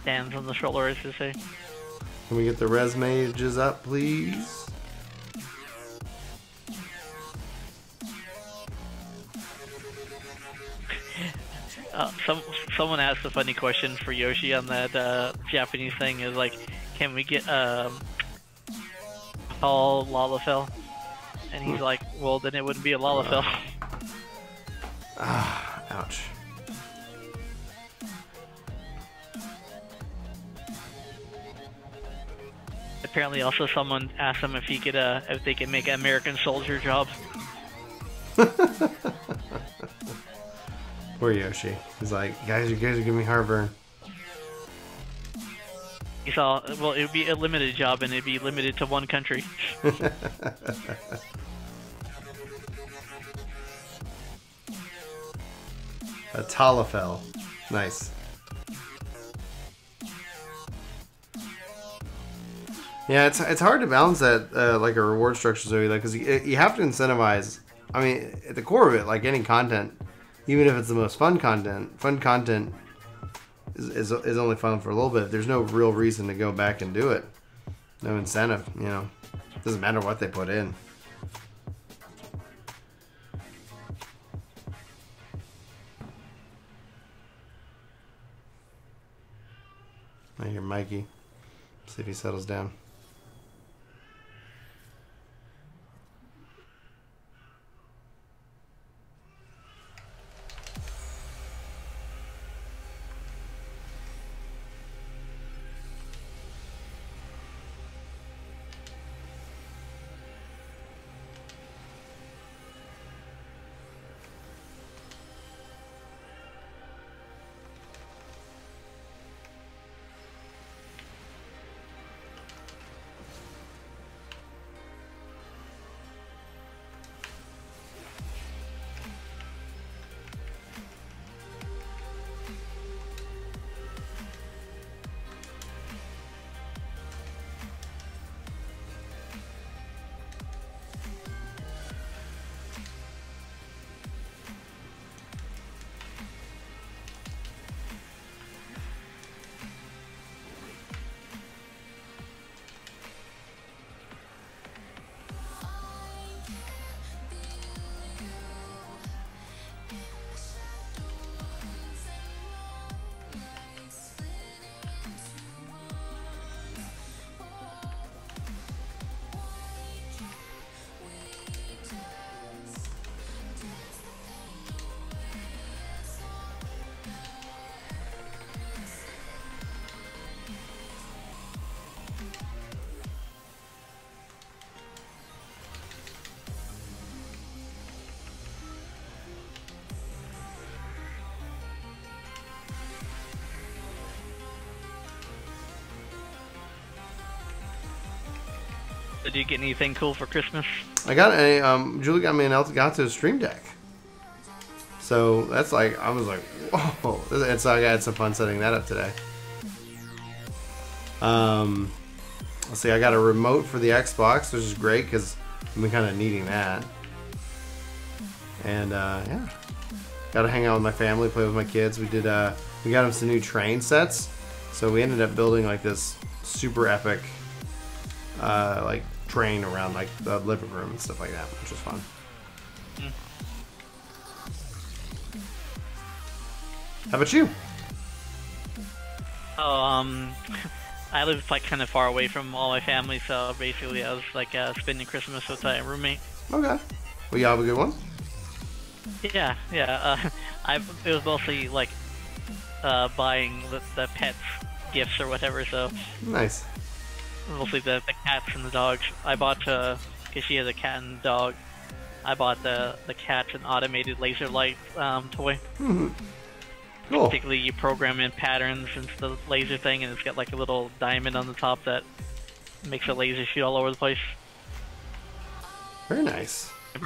Stands on the shoulder, as to say. Can we get the res mages up, please? Someone asked a funny question for Yoshi on that Japanese thing. Is like, can we get tall Lalafell? And he's like, well, then it wouldn't be a Lalafell. Ouch. Apparently, also someone asked him if he could, if they could make an American Soldier job. Poor Yoshi. He's like, you guys are giving me heartburn. He saw, well, it would be a limited job, and it'd be limited to one country. A Talafel. Nice. Yeah, it's hard to balance that like a reward structure, so like, because you have to incentivize. I mean, at the core of it, like any content, even if it's the most fun content is only fun for a little bit. There's no real reason to go back and do it. No incentive, you know. Doesn't matter what they put in. I hear Mikey. See if he settles down. Did you get anything cool for Christmas? I got a Julie got me an Elgato Stream Deck. So that's like, I was like, whoa. And so I had some fun setting that up today. Let's see, I got a remote for the Xbox, which is great because I've been kind of needing that. And yeah, got to hang out with my family, play with my kids. We did we got them some new train sets, so we ended up building like this super epic like train around like the living room and stuff like that, which was fun. How about you? Oh, I live like kind of far away from all my family, so basically I was like spending Christmas with my roommate. Okay. Well, you have a good one? Yeah. It was mostly like buying the pets gifts or whatever, so Nice. mostly the cats and the dogs. I bought, because she has a cat and dog, I bought the cat an automated laser light toy. Cool. Basically, you program in patterns into the laser thing, and it's got like a little diamond on the top that makes a laser shoot all over the place. Very nice. It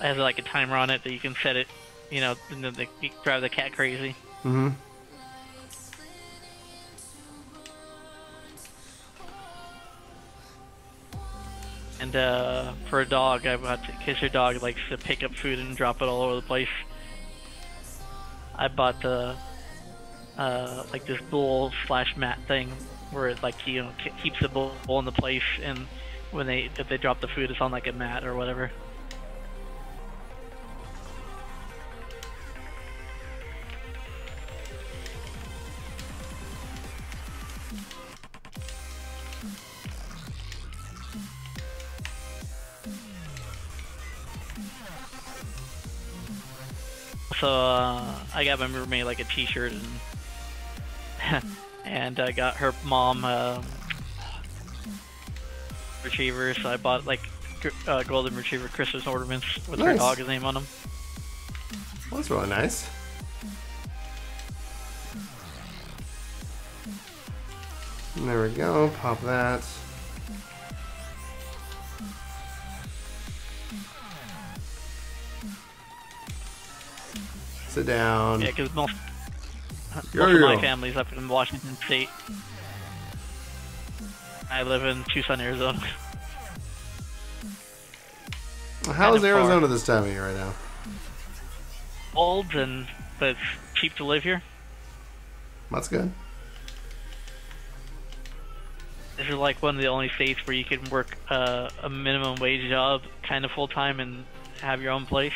has like a timer on it that you can set it you know, and then they drive the cat crazy. Mm-hmm. And for a dog, I bought, because your dog likes to pick up food and drop it all over the place, I bought the like this bowl / mat thing where it like, you know, keeps the bowl in the place, and when if they drop the food, it's on like a mat or whatever. So I got my roommate like a t-shirt, and and I got her mom retriever, so I bought like golden retriever Christmas ornaments with her Nice. dog's name on them. Well, that's really nice. And there we go. Pop that. Sit down. Yeah, because most Yo, of my yo. family's up in Washington State. I live in Tucson, Arizona. How's kind of Arizona far. this time of year right now? Old, but it's cheap to live here. That's good. This is like one of the only states where you can work a minimum wage job kind of full time and have your own place.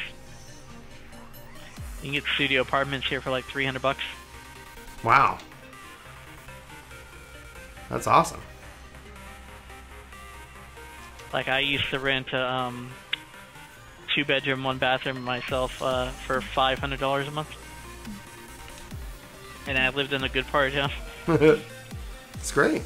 You can get studio apartments here for like $300. Wow. That's awesome. Like I used to rent a 2-bedroom, 1-bathroom myself for $500 a month, and I lived in a good part of town. It's great.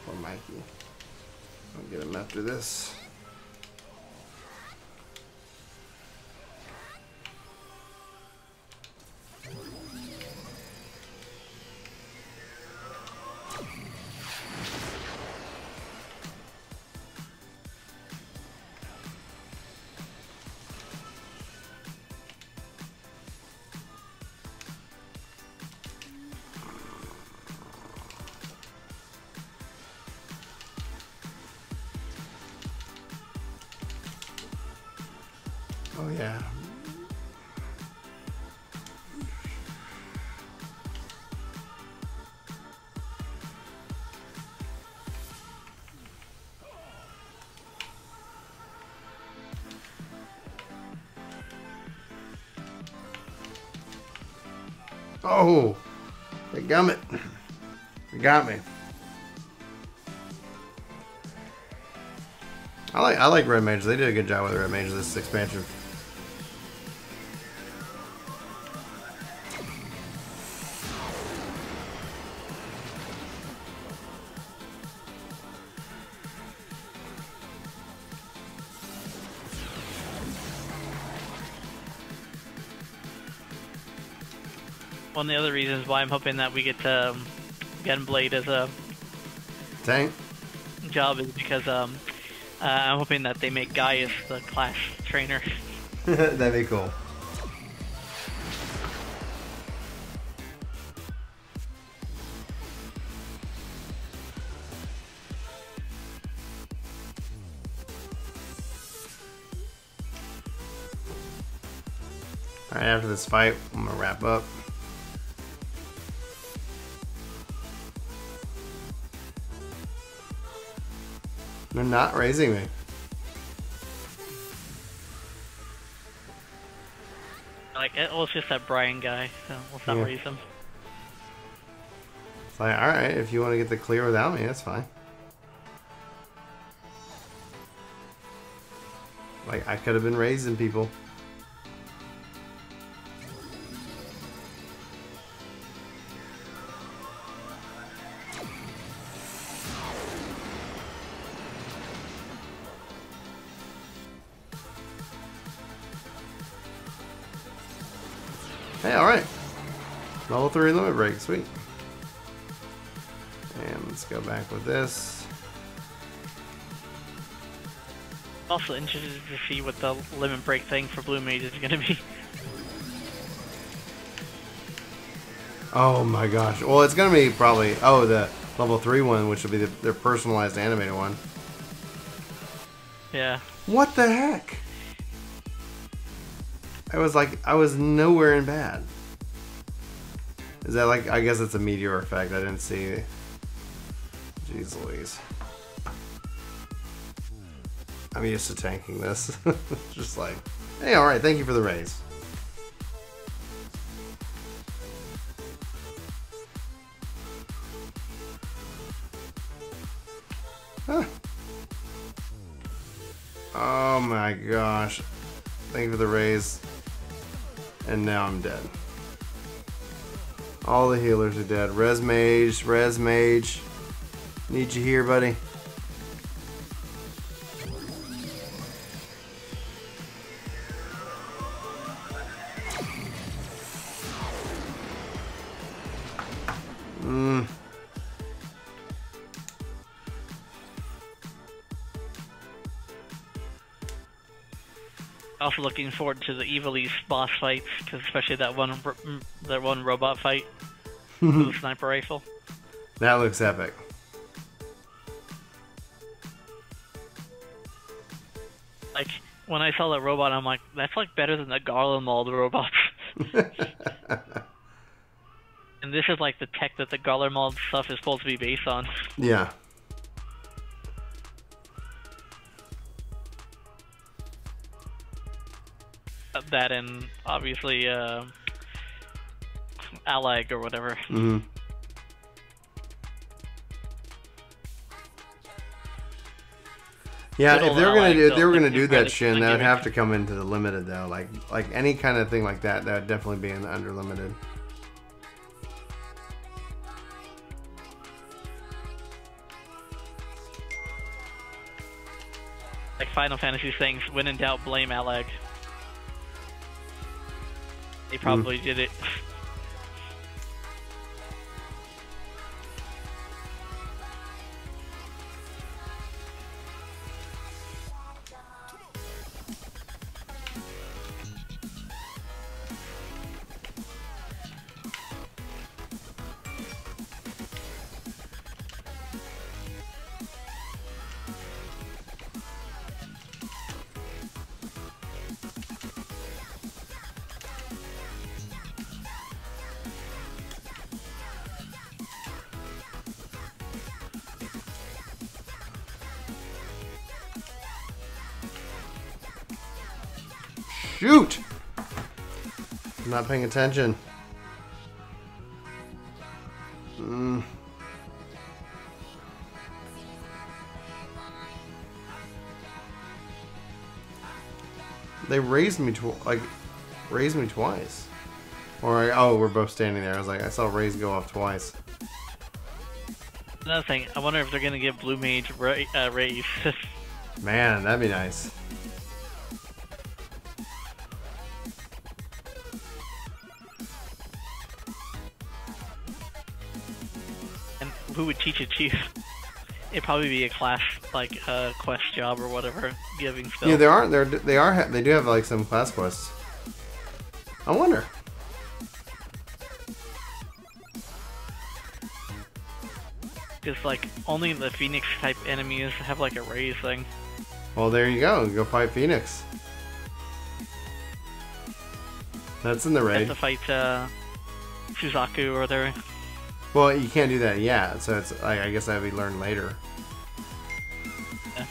Poor Mikey. I'll get him after this. Oh yeah. Oh, they gum it. They got me. I like Red Mage. They did a good job with Red Mage this expansion. One of the other reasons why I'm hoping that we get Gunblade as a Tank. job is because I'm hoping that they make Gaius the class trainer. That'd be cool. Alright, after this fight, I'm gonna wrap up. They're not raising me. Like, it was just that Brian guy, so let's not raise him. It's like, alright, if you want to get the clear without me, that's fine. Like, I could have been raising people. Hey, alright. Level 3 limit break, sweet. And let's go back with this. Also interested to see what the limit break thing for Blue Mage is going to be. Oh my gosh. Well, it's going to be probably, oh, the level 3 one, which will be their personalized animated one. Yeah. What the heck? I was like, I was nowhere in bad. Is that like, I guess it's a meteor effect. I didn't see. Jeez Louise. I'm used to tanking this. Just like, hey, alright, thank you for the raise. Huh. Oh my gosh. Thank you for the raise. And now I'm dead. All the healers are dead. Res Mage. Need you here, buddy. Also looking forward to the Evilise boss fights, cause especially that one robot fight with the sniper rifle. That looks epic. Like, when I saw that robot, I'm like, that's like better than the Garlemald robots. And this is like the tech that the Garlemald stuff is supposed to be based on. Yeah. That and obviously Allag or whatever. Mm-hmm. Yeah, if they were gonna do that Shin, that would have to come into the limited though. Like any kind of thing like that, that would definitely be in the under limited. Like Final Fantasy things, when in doubt, blame Allag. They probably did it. Shoot! I'm not paying attention. They raised me twice. Or oh, we're both standing there. I was like, I saw Raise go off twice. Another thing, I wonder if they're gonna give Blue Mage raise. Man, that'd be nice. And who would teach it to you? It'd probably be a class, like a quest job or whatever, giving spells. Yeah, they do have like some class quests. I wonder. Because like only the Phoenix type enemies have like a raise thing. Well, there you go. Go fight Phoenix. That's in the raid. You have to fight Suzaku or whatever. Well, you can't do that yet, so it's I guess that'll be learned later. Yeah.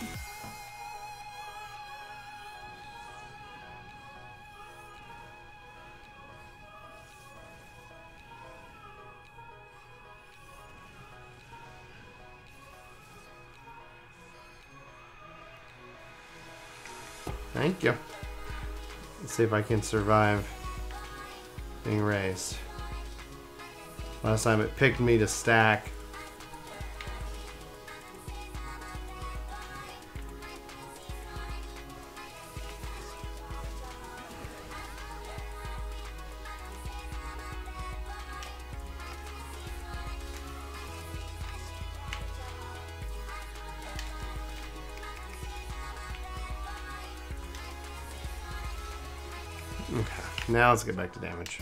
Thank you. Let's see if I can survive being raised. Last time it picked me to stack. Okay, now let's get back to damage.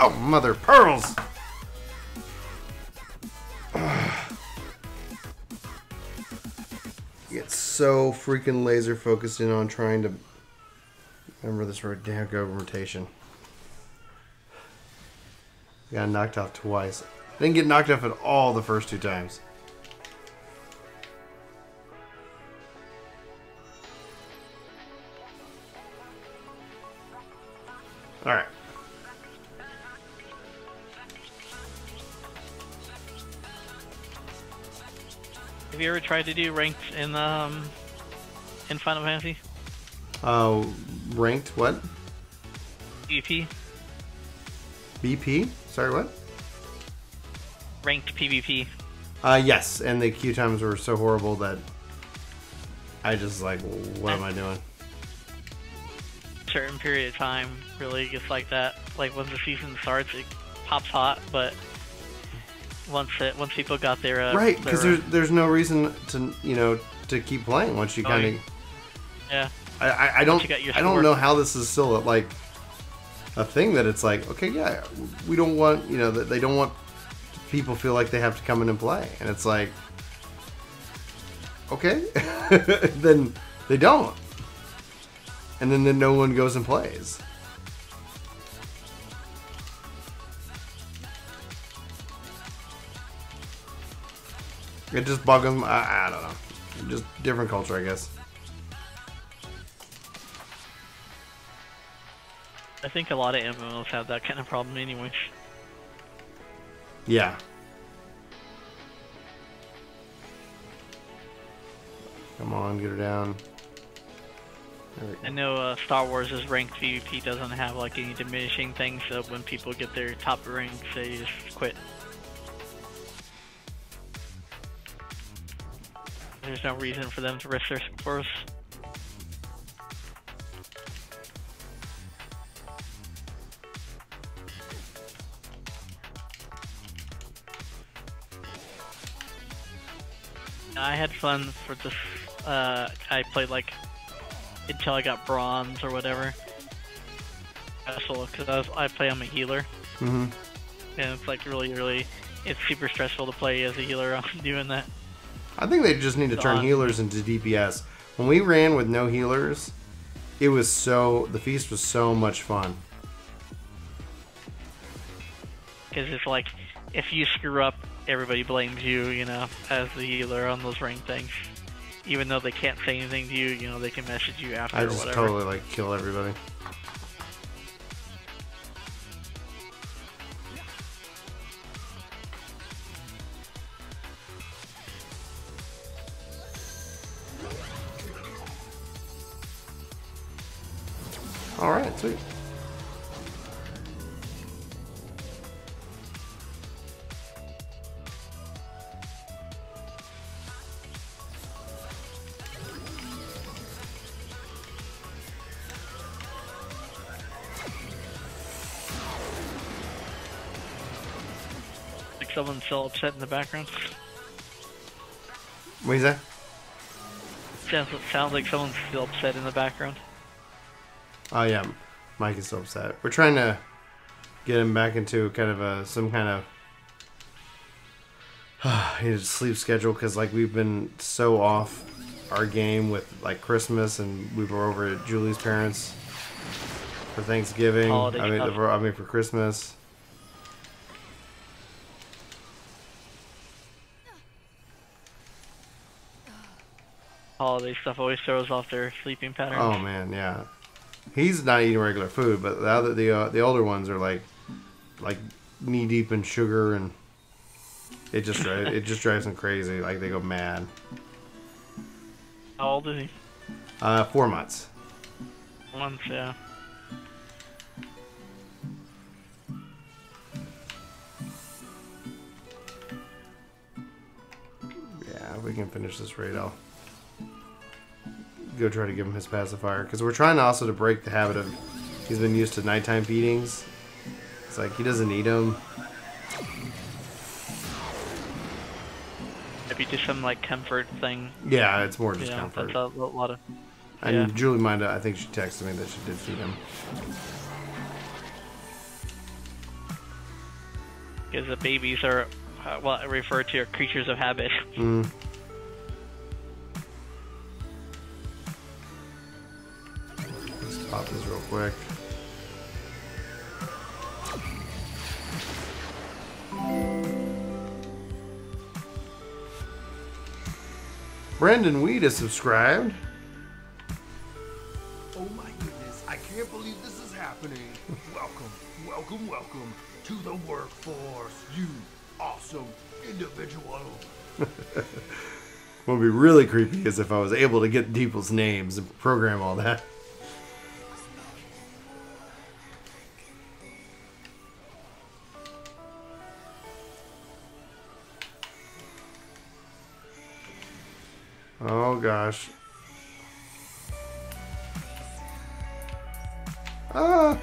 Oh, mother pearls! Get so freaking laser focused in on trying to remember this damn rotation. Got knocked off twice. I didn't get knocked off at all the first 2 times. Alright. Have you ever tried to do ranked in Final Fantasy? Ranked what? PvP? BP? Sorry, what? Ranked PvP. Yes, and the queue times were so horrible that I just like, what am I doing? Certain period of time really gets like that. Like when the season starts, it pops hot, but once people got their right, because there's no reason to to keep playing once you kind of yeah. I don't know how this is still like a thing that it's like, okay, yeah, we don't want that they don't want people feel like they have to come in and play, and it's like, okay, then they don't, and then no one goes and plays. It just boggles my, I don't know. Just different culture, I guess. I think a lot of MMOs have that kind of problem anyways. Yeah. Come on, get her down. I know Star Wars' ranked PvP doesn't have like any diminishing things, so when people get their top ranks, they just quit. There's no reason for them to risk their scores. I had fun for this. I played like until I got bronze or whatever. Because I play on a healer. Mm-hmm. And it's like really, it's super stressful to play as a healer on doing that. I think they just need to turn healers into DPS. When we ran with no healers, the feast was so much fun. Because it's like, if you screw up, everybody blames you, as the healer on those ring things. Even though they can't say anything to you, they can message you after or whatever. I just totally kill everybody. Alright, sweet. Like someone's still upset in the background. What is that? Sounds like someone's still upset in the background. Oh yeah, Mike is so upset. We're trying to get him back into kind of some kind of his sleep schedule because like we've been so off our game with like Christmas, and we were over at Julie's parents for Thanksgiving. Holiday I stuff. mean for Christmas. Holiday stuff always throws off their sleeping patterns. Oh man, yeah. He's not eating regular food, but the older ones are like knee deep in sugar, and it just drives them crazy. Like they go mad. How old is he? 4 months. Months, yeah. Yeah, if we can finish this raid, I'll go try to give him his pacifier, because we're trying also to break the habit of he's been used to nighttime feedings. It's like he doesn't need them. Maybe just some like comfort thing. Yeah, it's more just Yeah, comfort. that's a lot of. And Yeah. Julie Minda, I think she texted me that she did feed him. Because the babies are, what I refer to, are creatures of habit. Mm. Let's pop this real quick. Brandon Weed is subscribed. Oh my goodness, I can't believe this is happening. Welcome, welcome, welcome to the workforce, you awesome individual. What would be really creepy is if I was able to get people's names and program all that. Oh gosh. Ah!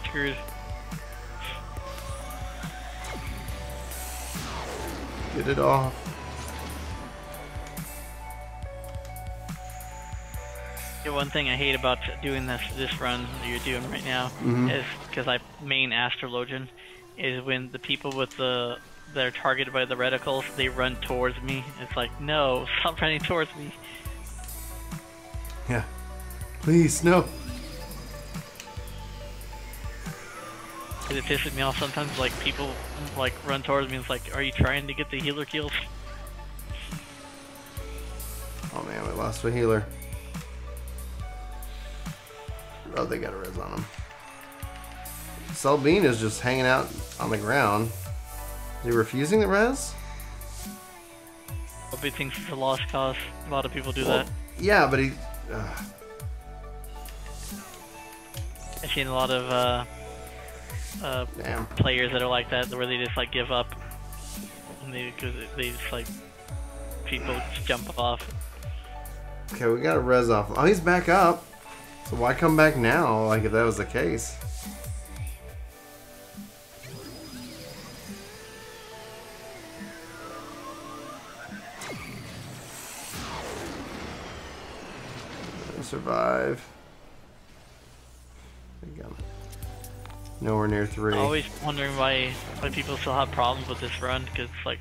Screwed. Get it off. The one thing I hate about doing this run that you're doing right now is because I main astrologian is when the people with they're targeted by the reticles, they run towards me. It's like, no, stop running towards me. Yeah. Please, no. It pisses me off sometimes. Like people like run towards me. It's like, are you trying to get the healer kills? Oh man, we lost a healer. Oh, they got a res on him. Selbine is just hanging out on the ground. Is he refusing the res? Nobody thinks it's a lost cause. A lot of people do Well, that. yeah, but he... I've seen a lot of damn. players that are like that, where they just like give up, and because they just like people just jump off. Okay, we got a res off. Oh, he's back up. So why come back now, like if that was the case? Survive. Again. Nowhere near 3. I'm always wondering why people still have problems with this run, because like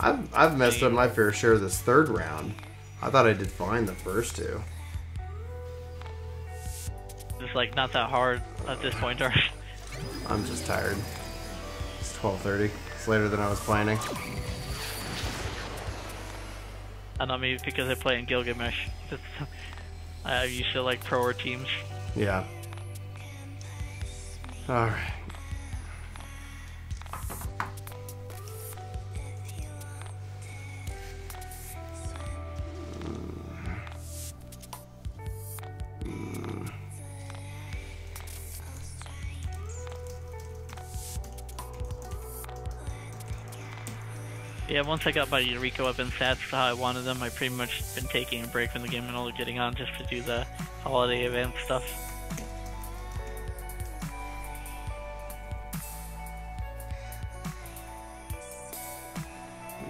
I've messed up my fair share this third round. I thought I did fine the first two. it's like not that hard at this point. Or I'm just tired. It's 12:30. It's later than I was planning. I don't know, maybe because I play in Gilgamesh. I used to like pro teams. Yeah. Alright. Yeah, once I got my Eureka weapon stats to how I wanted them, I pretty much been taking a break from the game and only getting on just to do the holiday event stuff.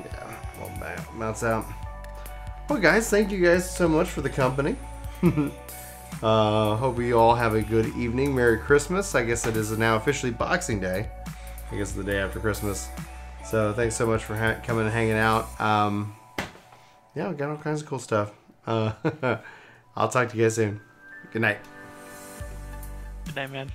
Yeah, well, bounce out. Well, guys, thank you guys so much for the company. Hope you all have a good evening. Merry Christmas. I guess it is now officially Boxing Day. I guess the day after Christmas. So thanks so much for coming and hanging out. Yeah, we got all kinds of cool stuff. I'll talk to you guys soon. Good night. Good night, man.